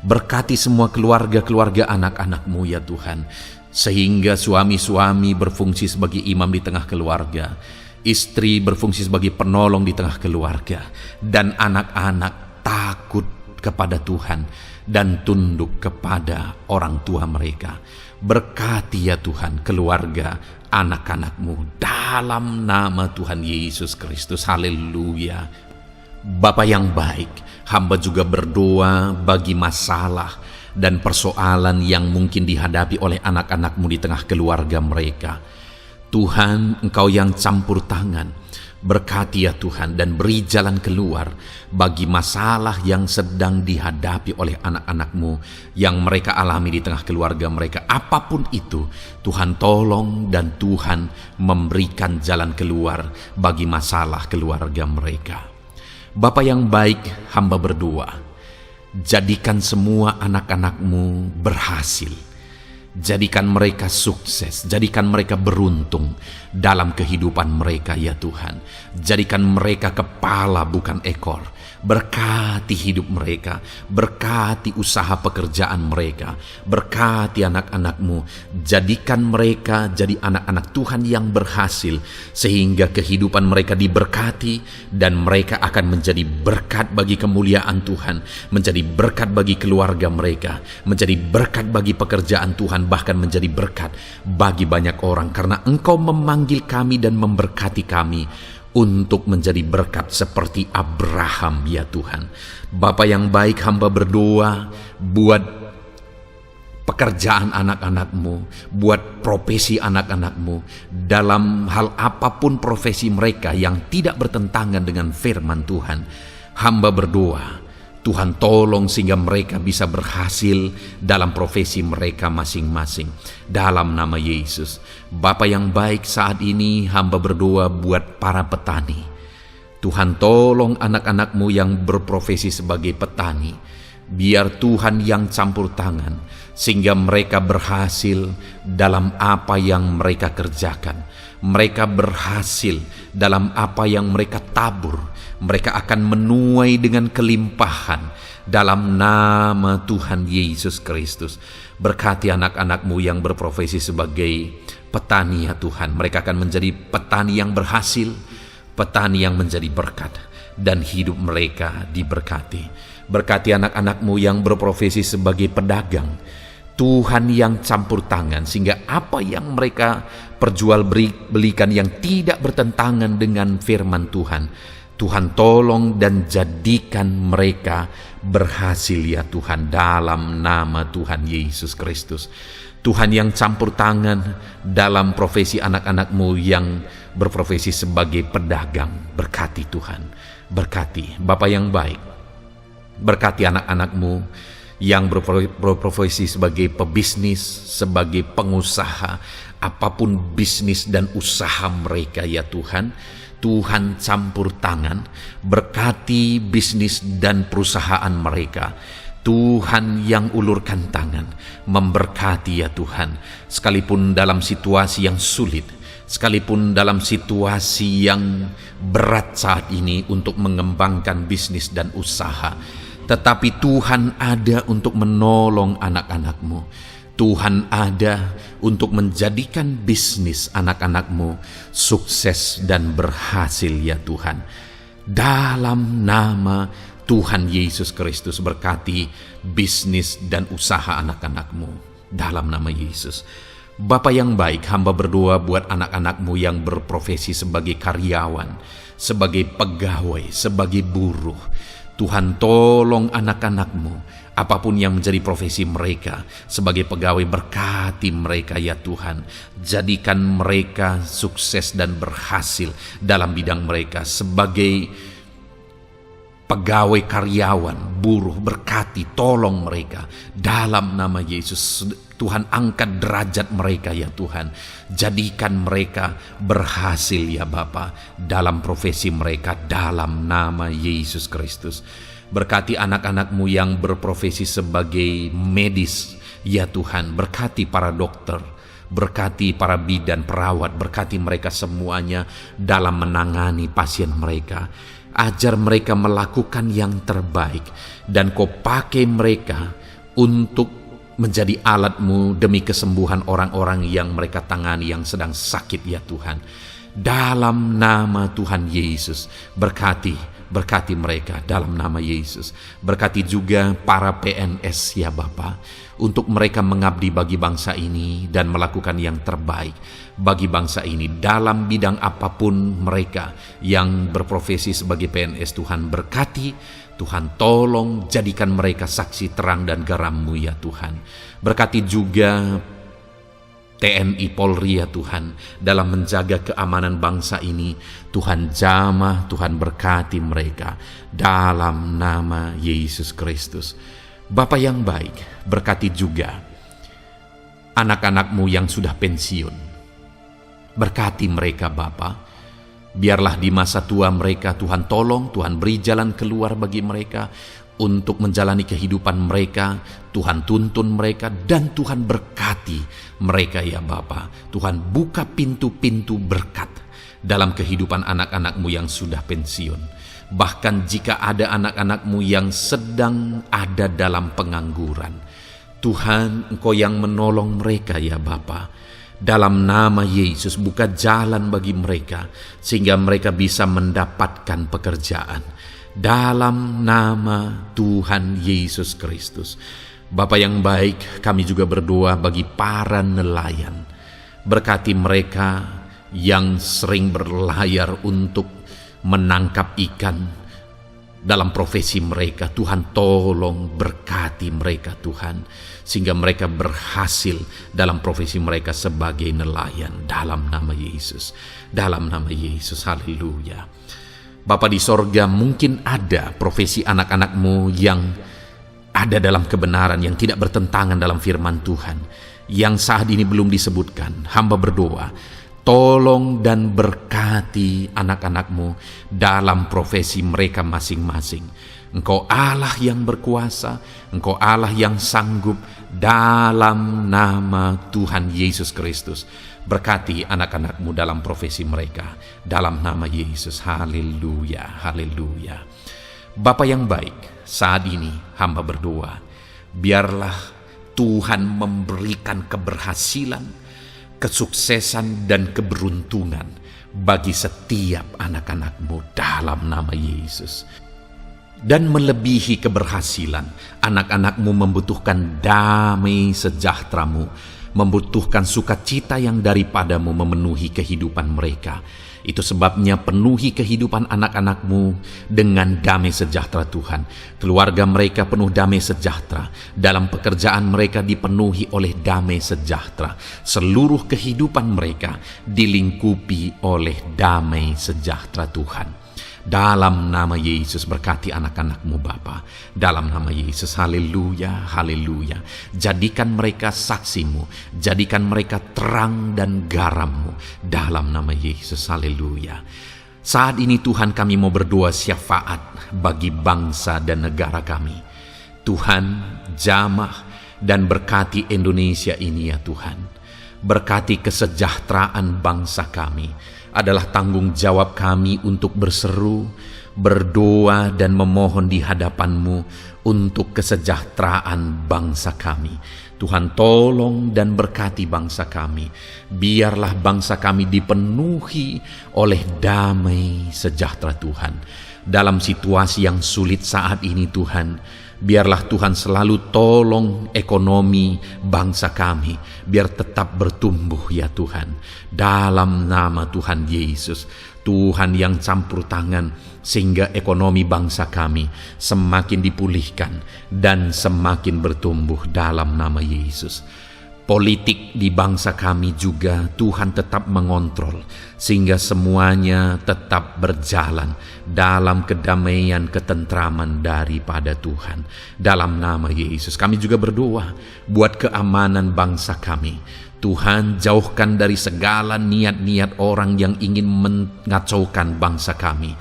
Berkati semua keluarga-keluarga anak-anak-Mu ya Tuhan, sehingga suami-suami berfungsi sebagai imam di tengah keluarga, istri berfungsi sebagai penolong di tengah keluarga, dan anak-anak takut kepada Tuhan dan tunduk kepada orang tua mereka. Berkati ya Tuhan keluarga anak-anak-Mu dalam nama Tuhan Yesus Kristus. Haleluya. Bapa yang baik, hamba juga berdoa bagi masalah dan persoalan yang mungkin dihadapi oleh anak-anak-Mu di tengah keluarga mereka. Tuhan, Engkau yang campur tangan, berkati ya Tuhan dan beri jalan keluar bagi masalah yang sedang dihadapi oleh anak-anak-Mu yang mereka alami di tengah keluarga mereka. Apapun itu, Tuhan tolong dan Tuhan memberikan jalan keluar bagi masalah keluarga mereka. Bapa yang baik, hamba berdoa, jadikan semua anak-anak-Mu berhasil. Jadikan mereka sukses, jadikan mereka beruntung dalam kehidupan mereka ya Tuhan. Jadikan mereka kepala bukan ekor. Berkati hidup mereka, berkati usaha pekerjaan mereka, berkati anak-anak-Mu. Jadikan mereka jadi anak-anak Tuhan yang berhasil, sehingga kehidupan mereka diberkati dan mereka akan menjadi berkat bagi kemuliaan Tuhan, menjadi berkat bagi keluarga mereka, menjadi berkat bagi pekerjaan Tuhan, bahkan menjadi berkat bagi banyak orang, karena Engkau memanggil kami dan memberkati kami untuk menjadi berkat seperti Abraham ya Tuhan. Bapa yang baik, hamba berdoa buat pekerjaan anak-anakmu, buat profesi anak-anakmu, dalam hal apapun profesi mereka yang tidak bertentangan dengan firman Tuhan. Hamba berdoa, Tuhan tolong sehingga mereka bisa berhasil dalam profesi mereka masing-masing. Dalam nama Yesus. Bapa yang baik, saat ini hamba berdoa buat para petani. Tuhan tolong anak-anakmu yang berprofesi sebagai petani. Biar Tuhan yang campur tangan, sehingga mereka berhasil dalam apa yang mereka kerjakan. Mereka berhasil dalam apa yang mereka tabur. Mereka akan menuai dengan kelimpahan dalam nama Tuhan Yesus Kristus. Berkati anak-anakmu yang berprofesi sebagai petani ya Tuhan. Mereka akan menjadi petani yang berhasil, petani yang menjadi berkat, dan hidup mereka diberkati. Berkati anak-anakmu yang berprofesi sebagai pedagang. Tuhan yang campur tangan, sehingga apa yang mereka perjualbelikan yang tidak bertentangan dengan firman Tuhan, Tuhan tolong dan jadikan mereka berhasil ya Tuhan, dalam nama Tuhan Yesus Kristus. Tuhan yang campur tangan dalam profesi anak-anakmu yang berprofesi sebagai pedagang. Berkati Tuhan, berkati Bapa yang baik. Berkati anak-anakmu yang berprofesi sebagai pebisnis, sebagai pengusaha, apapun bisnis dan usaha mereka ya Tuhan. Tuhan campur tangan, berkati bisnis dan perusahaan mereka. Tuhan yang ulurkan tangan, memberkati ya Tuhan. Sekalipun dalam situasi yang sulit, sekalipun dalam situasi yang berat saat ini untuk mengembangkan bisnis dan usaha, tetapi Tuhan ada untuk menolong anak-anakmu. Tuhan ada untuk menjadikan bisnis anak-anakmu sukses dan berhasil ya Tuhan. Dalam nama Tuhan Yesus Kristus, berkati bisnis dan usaha anak-anakmu. Dalam nama Yesus. Bapa yang baik, hamba berdoa buat anak-anakmu yang berprofesi sebagai karyawan, sebagai pegawai, sebagai buruh. Tuhan tolong anak-anakmu, apapun yang menjadi profesi mereka, sebagai pegawai berkati mereka ya Tuhan. Jadikan mereka sukses dan berhasil dalam bidang mereka. Sebagai pegawai karyawan, buruh, berkati, tolong mereka. Dalam nama Yesus, Tuhan angkat derajat mereka ya Tuhan. Jadikan mereka berhasil ya Bapa dalam profesi mereka, dalam nama Yesus Kristus. Berkati anak-anakmu yang berprofesi sebagai medis ya Tuhan. Berkati para dokter, berkati para bidan, perawat, berkati mereka semuanya dalam menangani pasien mereka. Ajar mereka melakukan yang terbaik, dan Kau pakai mereka untuk menjadi alat-Mu demi kesembuhan orang-orang yang mereka tangani yang sedang sakit ya Tuhan. Dalam nama Tuhan Yesus, berkati mereka dalam nama Yesus. Berkati juga para PNS ya Bapa, untuk mereka mengabdi bagi bangsa ini dan melakukan yang terbaik bagi bangsa ini dalam bidang apapun mereka yang berprofesi sebagai PNS. Tuhan berkati, Tuhan tolong jadikan mereka saksi terang dan garam-Mu ya Tuhan. Berkati juga TNI Polri ya Tuhan dalam menjaga keamanan bangsa ini. Tuhan jamah, Tuhan berkati mereka dalam nama Yesus Kristus. Bapa yang baik, berkati juga anak-anak-Mu yang sudah pensiun. Berkati mereka Bapa. Biarlah di masa tua mereka Tuhan tolong, Tuhan beri jalan keluar bagi mereka untuk menjalani kehidupan mereka. Tuhan tuntun mereka dan Tuhan berkati mereka ya Bapa. Tuhan buka pintu-pintu berkat dalam kehidupan anak-anak-Mu yang sudah pensiun. Bahkan jika ada anak-anak-Mu yang sedang ada dalam pengangguran, Tuhan Engkau yang menolong mereka ya Bapa. Dalam nama Yesus, buka jalan bagi mereka sehingga mereka bisa mendapatkan pekerjaan. Dalam nama Tuhan Yesus Kristus. Bapa yang baik, kami juga berdoa bagi para nelayan. Berkati mereka yang sering berlayar untuk menangkap ikan dalam profesi mereka. Tuhan tolong berkati mereka Tuhan, sehingga mereka berhasil dalam profesi mereka sebagai nelayan, dalam nama Yesus. Dalam nama Yesus, haleluya. Bapa di sorga, mungkin ada profesi anak-anakmu yang ada dalam kebenaran, yang tidak bertentangan dalam firman Tuhan, yang saat ini belum disebutkan. Hamba berdoa, tolong dan berkati anak-anakmu dalam profesi mereka masing-masing. Engkau Allah yang berkuasa, Engkau Allah yang sanggup, dalam nama Tuhan Yesus Kristus. Berkati anak-anakmu dalam profesi mereka, dalam nama Yesus. Haleluya, haleluya. Bapa yang baik, saat ini hamba berdoa, biarlah Tuhan memberikan keberhasilan, kesuksesan dan keberuntungan bagi setiap anak-anakmu dalam nama Yesus. Dan melebihi keberhasilan, anak-anakmu membutuhkan damai sejahteramu, membutuhkan sukacita yang daripadamu memenuhi kehidupan mereka. Itu sebabnya penuhi kehidupan anak-anakmu dengan damai sejahtera Tuhan. Keluarga mereka penuh damai sejahtera. Dalam pekerjaan mereka dipenuhi oleh damai sejahtera. Seluruh kehidupan mereka dilingkupi oleh damai sejahtera Tuhan. Dalam nama Yesus, berkati anak-anakmu Bapa. Dalam nama Yesus, haleluya, haleluya. Jadikan mereka saksimu, jadikan mereka terang dan garammu. Dalam nama Yesus, haleluya. Saat ini Tuhan, kami mau berdoa syafaat bagi bangsa dan negara kami. Tuhan, jamah dan berkati Indonesia ini ya Tuhan. Berkati kesejahteraan bangsa kami. Adalah tanggung jawab kami untuk berseru, berdoa dan memohon di hadapan-Mu untuk kesejahteraan bangsa kami. Tuhan, tolong dan berkati bangsa kami. Biarlah bangsa kami dipenuhi oleh damai sejahtera Tuhan. Dalam situasi yang sulit saat ini Tuhan, biarlah Tuhan selalu tolong ekonomi bangsa kami, biar tetap bertumbuh ya Tuhan. Dalam nama Tuhan Yesus, Tuhan yang campur tangan, sehingga ekonomi bangsa kami semakin dipulihkan dan semakin bertumbuh dalam nama Yesus. Politik di bangsa kami juga Tuhan tetap mengontrol, sehingga semuanya tetap berjalan dalam kedamaian, ketentraman daripada Tuhan. Dalam nama Yesus kami juga berdoa buat keamanan bangsa kami. Tuhan, jauhkan dari segala niat-niat orang yang ingin mengacaukan bangsa kami.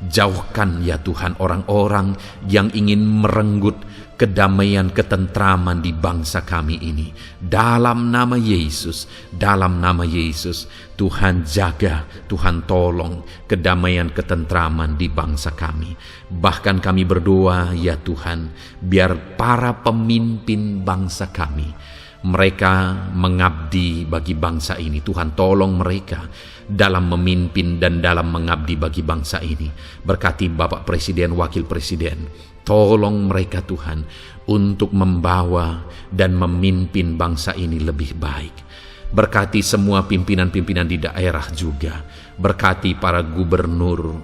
Jauhkan ya Tuhan orang-orang yang ingin merenggut kedamaian, ketentraman di bangsa kami ini. Dalam nama Yesus, dalam nama Yesus, Tuhan jaga, Tuhan tolong kedamaian, ketentraman di bangsa kami. Bahkan kami berdoa ya Tuhan, biar para pemimpin bangsa kami, mereka mengabdi bagi bangsa ini. Tuhan tolong mereka dalam memimpin dan dalam mengabdi bagi bangsa ini. Berkati Bapak Presiden, Wakil Presiden, tolong mereka Tuhan untuk membawa dan memimpin bangsa ini lebih baik. Berkati semua pimpinan-pimpinan di daerah juga. Berkati para gubernur,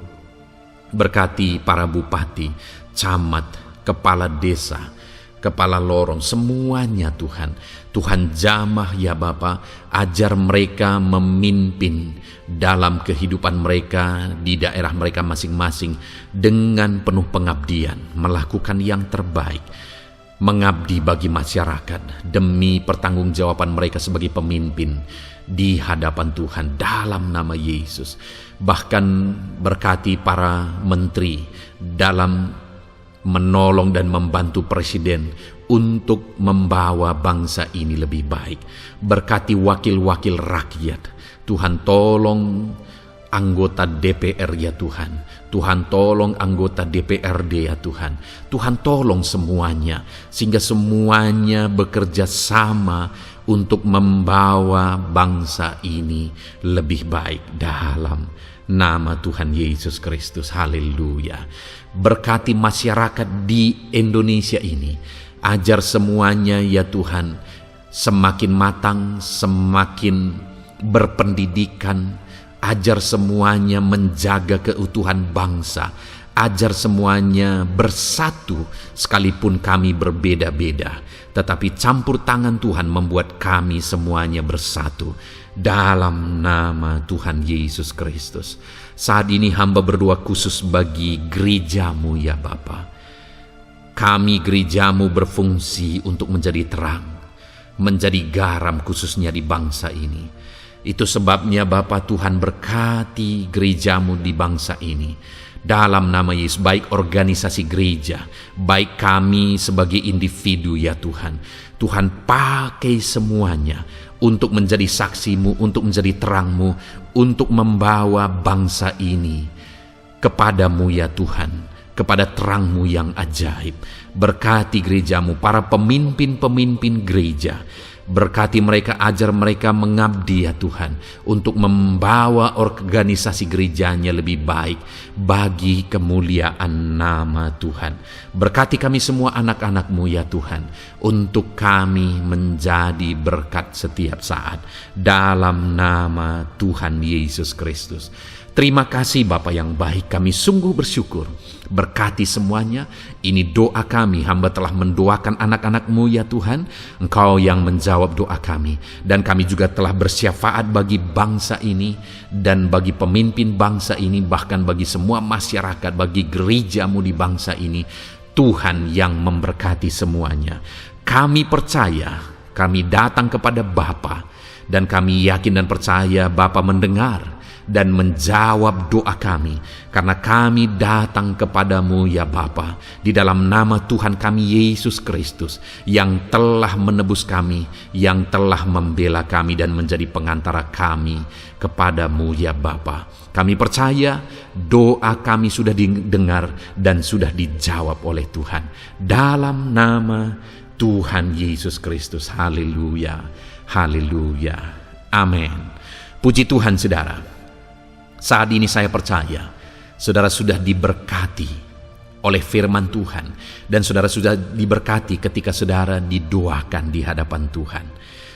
berkati para bupati, camat, kepala desa, kepala lorong, semuanya Tuhan. Tuhan jamah ya Bapa, ajar mereka memimpin dalam kehidupan mereka di daerah mereka masing-masing dengan penuh pengabdian, melakukan yang terbaik, mengabdi bagi masyarakat demi pertanggungjawaban mereka sebagai pemimpin di hadapan Tuhan dalam nama Yesus. Bahkan berkati para menteri dalam menolong dan membantu presiden untuk membawa bangsa ini lebih baik. Berkati wakil-wakil rakyat. Tuhan tolong anggota DPR ya Tuhan. Tuhan tolong anggota DPRD ya Tuhan. Tuhan tolong semuanya, sehingga semuanya bekerja sama untuk membawa bangsa ini lebih baik dalam nama Tuhan Yesus Kristus. Haleluya. Berkati masyarakat di Indonesia ini. Ajar semuanya ya Tuhan semakin matang, semakin berpendidikan. Ajar semuanya menjaga keutuhan bangsa. Ajar semuanya bersatu sekalipun kami berbeda-beda. Tetapi campur tangan Tuhan membuat kami semuanya bersatu. Dalam nama Tuhan Yesus Kristus. Saat ini hamba berdoa khusus bagi gerejamu ya Bapa. Kami gerejamu berfungsi untuk menjadi terang, menjadi garam khususnya di bangsa ini. Itu sebabnya Bapa Tuhan berkati gerejamu di bangsa ini. Dalam nama Yesus, baik organisasi gereja, baik kami sebagai individu ya Tuhan. Tuhan pakai semuanya untuk menjadi saksimu, untuk menjadi terangmu, untuk membawa bangsa ini kepadamu ya Tuhan, kepada terangmu yang ajaib. Berkati gerejamu, para pemimpin-pemimpin gereja. Berkati mereka, ajar mereka mengabdi ya Tuhan, untuk membawa organisasi gerejanya lebih baik bagi kemuliaan nama Tuhan. Berkati kami semua anak-anak-Mu ya Tuhan, untuk kami menjadi berkat setiap saat. Dalam nama Tuhan Yesus Kristus. Terima kasih Bapa yang baik, kami sungguh bersyukur. Berkati semuanya. Ini doa kami, hamba telah mendoakan anak-anak-Mu ya Tuhan. Engkau yang menjawab doa kami. Dan kami juga telah bersyafaat bagi bangsa ini, dan bagi pemimpin bangsa ini, bahkan bagi semua masyarakat, bagi gerejamu di bangsa ini. Tuhan yang memberkati semuanya. Kami percaya, kami datang kepada Bapa, dan kami yakin dan percaya Bapa mendengar dan menjawab doa kami, karena kami datang kepadamu ya Bapa, di dalam nama Tuhan kami Yesus Kristus, yang telah menebus kami, yang telah membela kami dan menjadi pengantara kami kepadamu ya Bapa. Kami percaya doa kami sudah didengar dan sudah dijawab oleh Tuhan. Dalam nama Tuhan Yesus Kristus. Haleluya, haleluya, amin. Puji Tuhan saudara. Saat ini saya percaya saudara sudah diberkati oleh firman Tuhan, dan saudara sudah diberkati ketika saudara didoakan di hadapan Tuhan.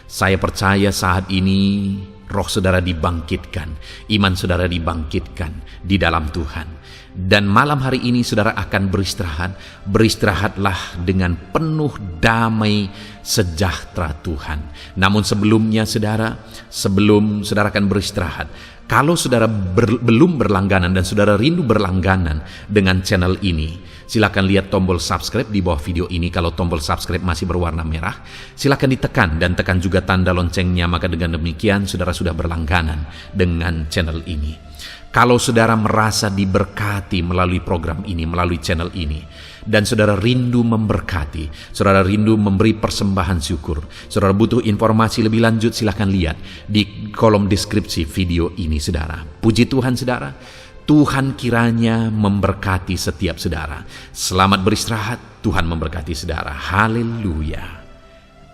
Saya percaya saat ini roh saudara dibangkitkan, iman saudara dibangkitkan di dalam Tuhan. Dan malam hari ini saudara akan beristirahat. Beristirahatlah dengan penuh damai sejahtera Tuhan. Namun sebelumnya saudara, sebelum saudara akan beristirahat, kalau saudara belum berlangganan dan saudara rindu berlangganan dengan channel ini, silakan lihat tombol subscribe di bawah video ini. Kalau tombol subscribe masih berwarna merah, silakan ditekan dan tekan juga tanda loncengnya. Maka dengan demikian saudara sudah berlangganan dengan channel ini. Kalau saudara merasa diberkati melalui program ini, melalui channel ini, dan saudara rindu memberkati, saudara rindu memberi persembahan syukur, saudara butuh informasi lebih lanjut, silakan lihat di kolom deskripsi video ini saudara. Puji Tuhan saudara, Tuhan kiranya memberkati setiap saudara. Selamat beristirahat, Tuhan memberkati saudara. Haleluya,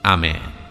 amin.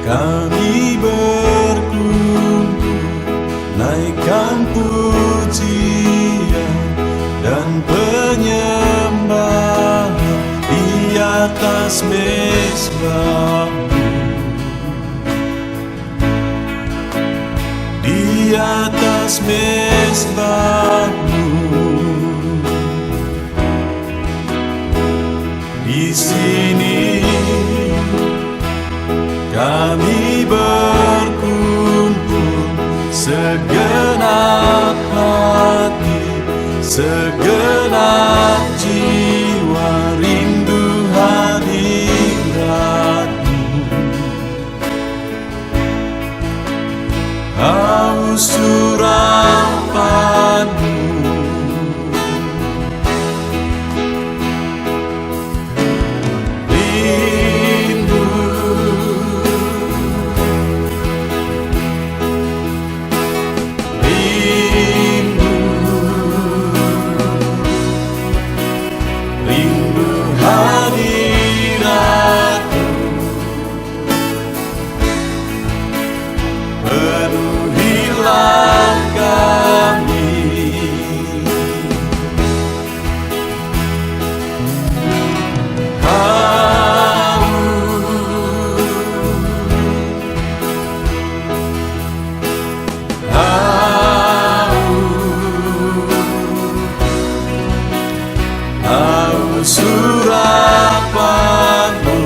Kami berkumpul, naikkan pujian dan penyembahan di atas mezbah-Mu, di atas mezbah-Mu. Di sini kami berkumpul segenap hati segenap jiwa rindu hadirat-Mu. Haus surapan-Mu, penuhilah kami. Haus surapan-Mu,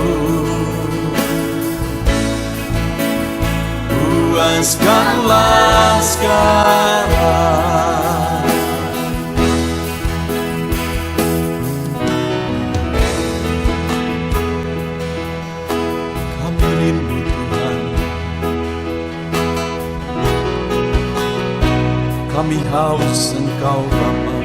puaskanlah sekarang. Kami rindu Tuhan, kami haus Engkau Bapa.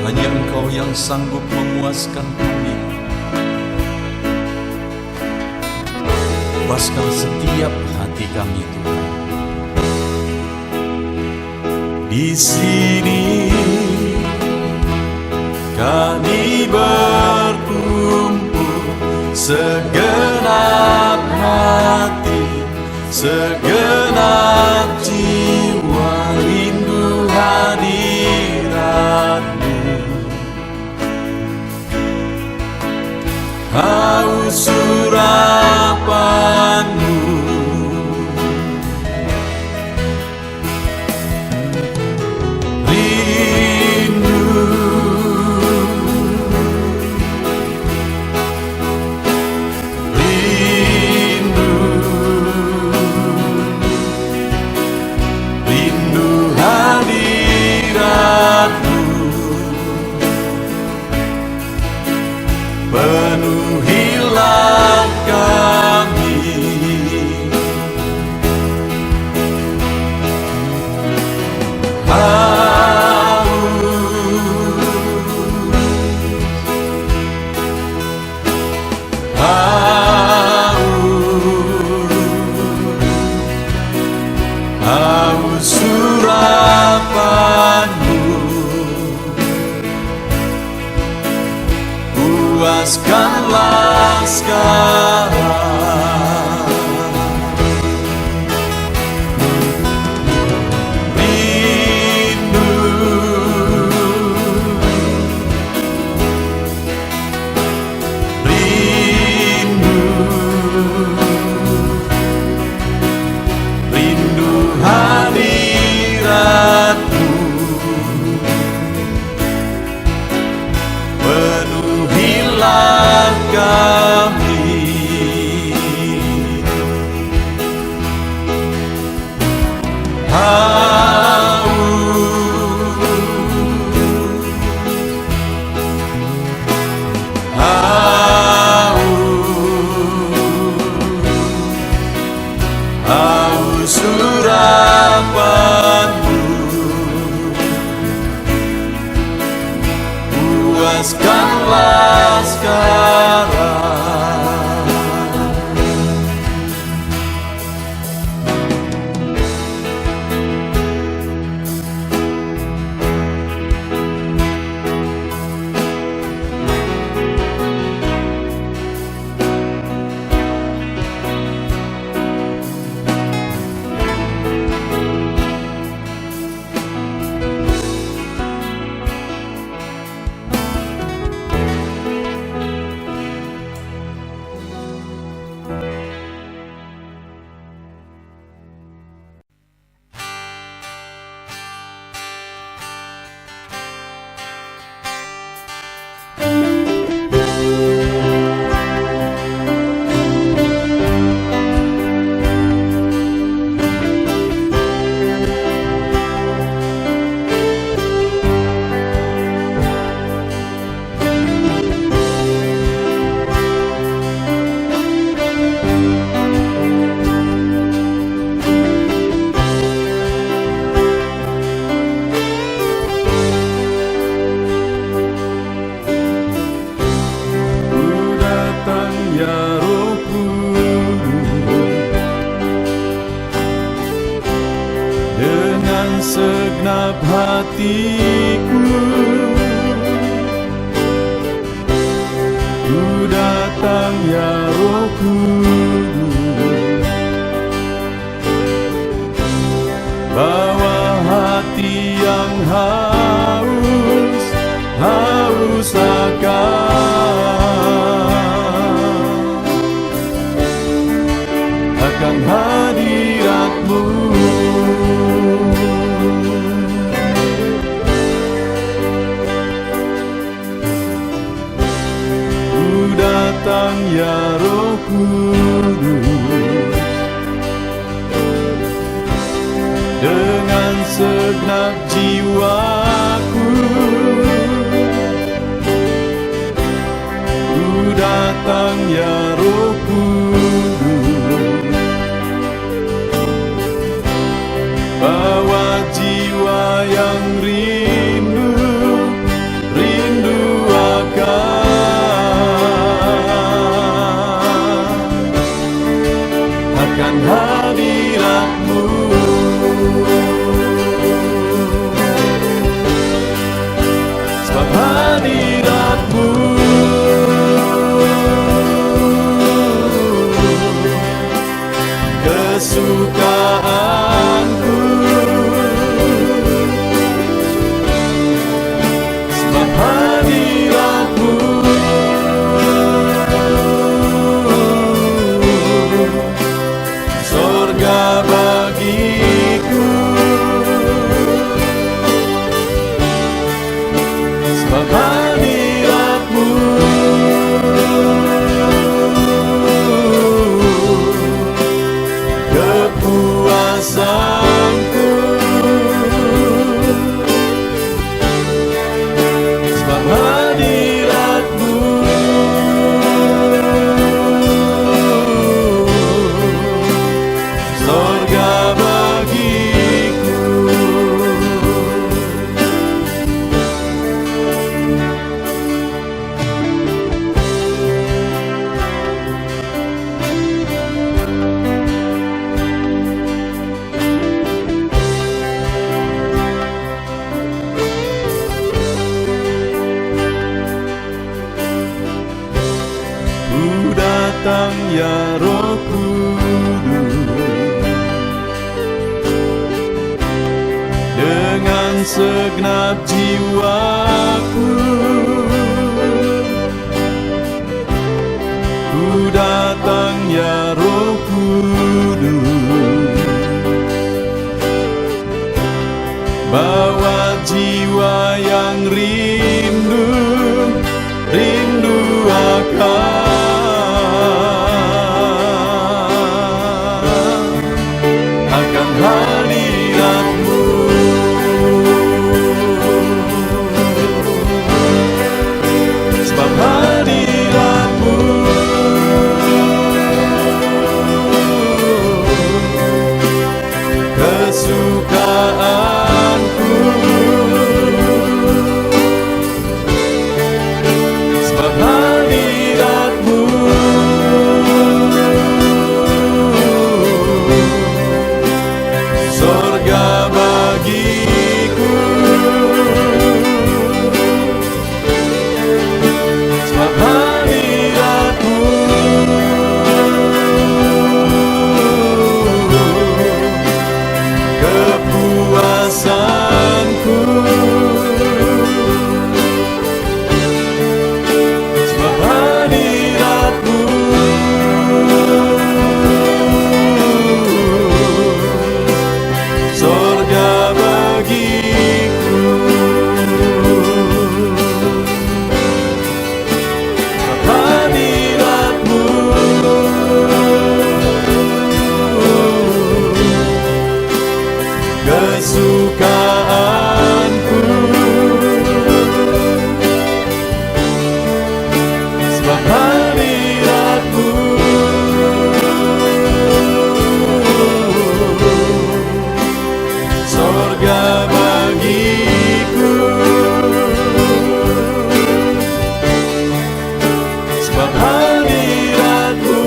Hanya Engkau yang sanggup memuaskan kami. Puaskan setiap hati kami Tuhan. Di sini kami berkumpul, segenap hati, segenap jiwa rindu hadirat-Mu. Haus surapan-Mu, rindu, rindu, rindu hadirat-Mu. Penuhilah kami. Haus surapan-Mu, puaskanlah sekarang. Rindu, rindu, rindu hadirat-Mu. Penuhilah kami. Haus surapan-Mu, puaskanlah sekarang. dengan segenap hatiku. Ku datang ya Roh Kudus, bawa hati yang haus akan hadirat-Mu. Ku datang ya Roh Kudus, dengan segenap jiwaku. Ku datang ya Roh Kudus, bawa jiwa yang rindu akan hadirat-Mu. Sebab hadirat-Mu kesukaanku. Sebab hadirat-Mu sorga bagiku. Sebab hadirat-Mu kepuasanku. Sebab hadirat-Mu sorga bagiku. Ku datang ya Roh Kudus, dengan segenap jiwaku. Ku datang ya Roh Kudus, bawa jiwa yang rindu akan hadirat-Mu. Sebab hadirat-Mu kesukaanku. Sebab hadirat-Mu sorga bagiku. Sebab hadirat-Mu kepuasanku. Sebab hadirat-Mu sorga bagiku. Sebab hadirat-Mu kesukaanku. Sebab hadirat-Mu sorga bagiku. Sebab hadirat-Mu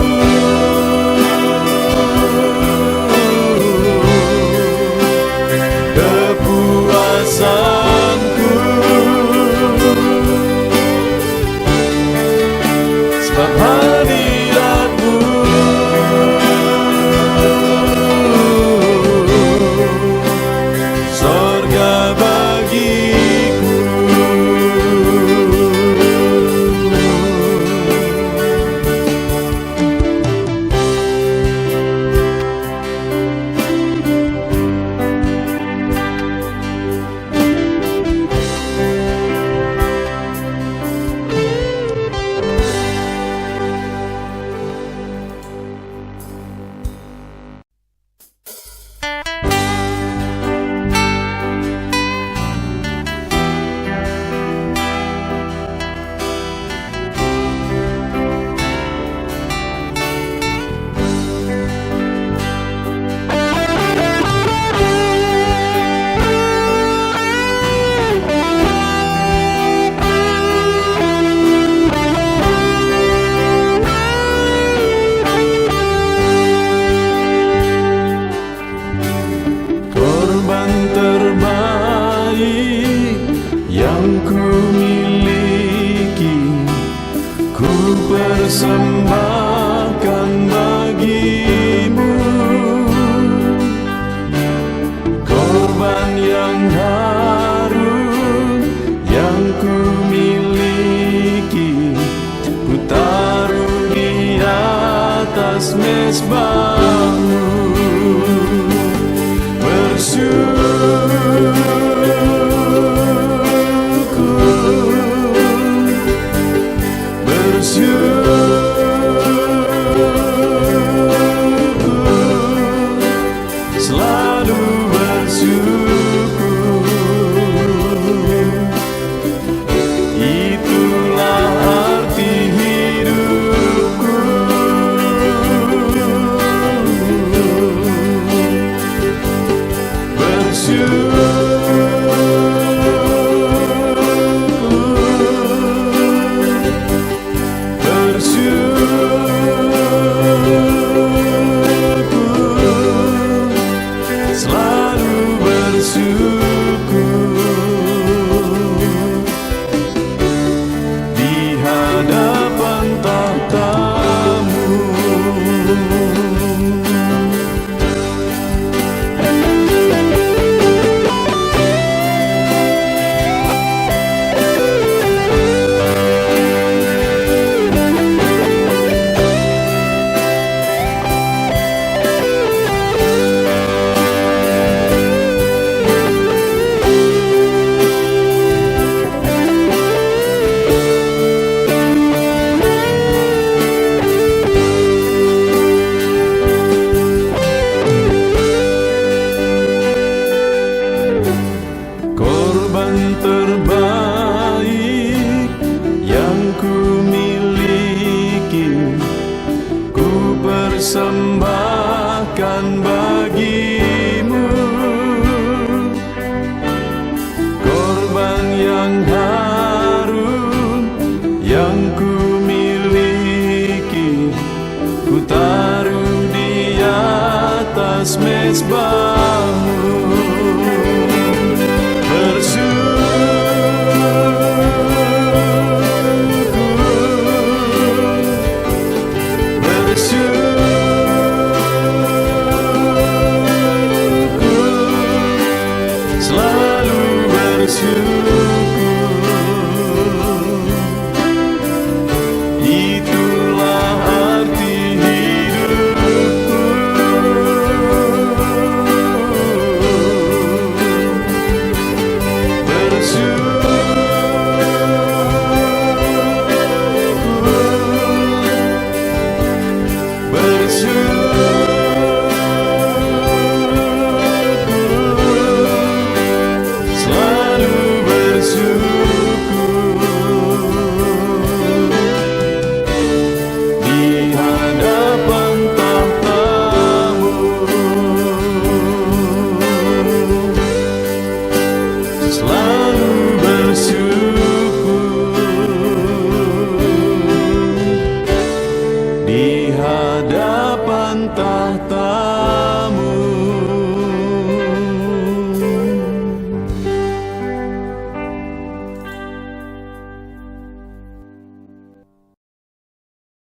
persembahkan bagimu korban yang harum yang ku miliki, ku taruh di atas mezbahmu. Selalu bersyukur, itulah arti hidupku. Selalu bersyukur di hadapan tahta-Mu. Korban terbaik yang ku miliki, ku persembahkan bagimu. Korban yang harum yang ku miliki, ku taruh di atas mezbahmu. Selalu bersyukur.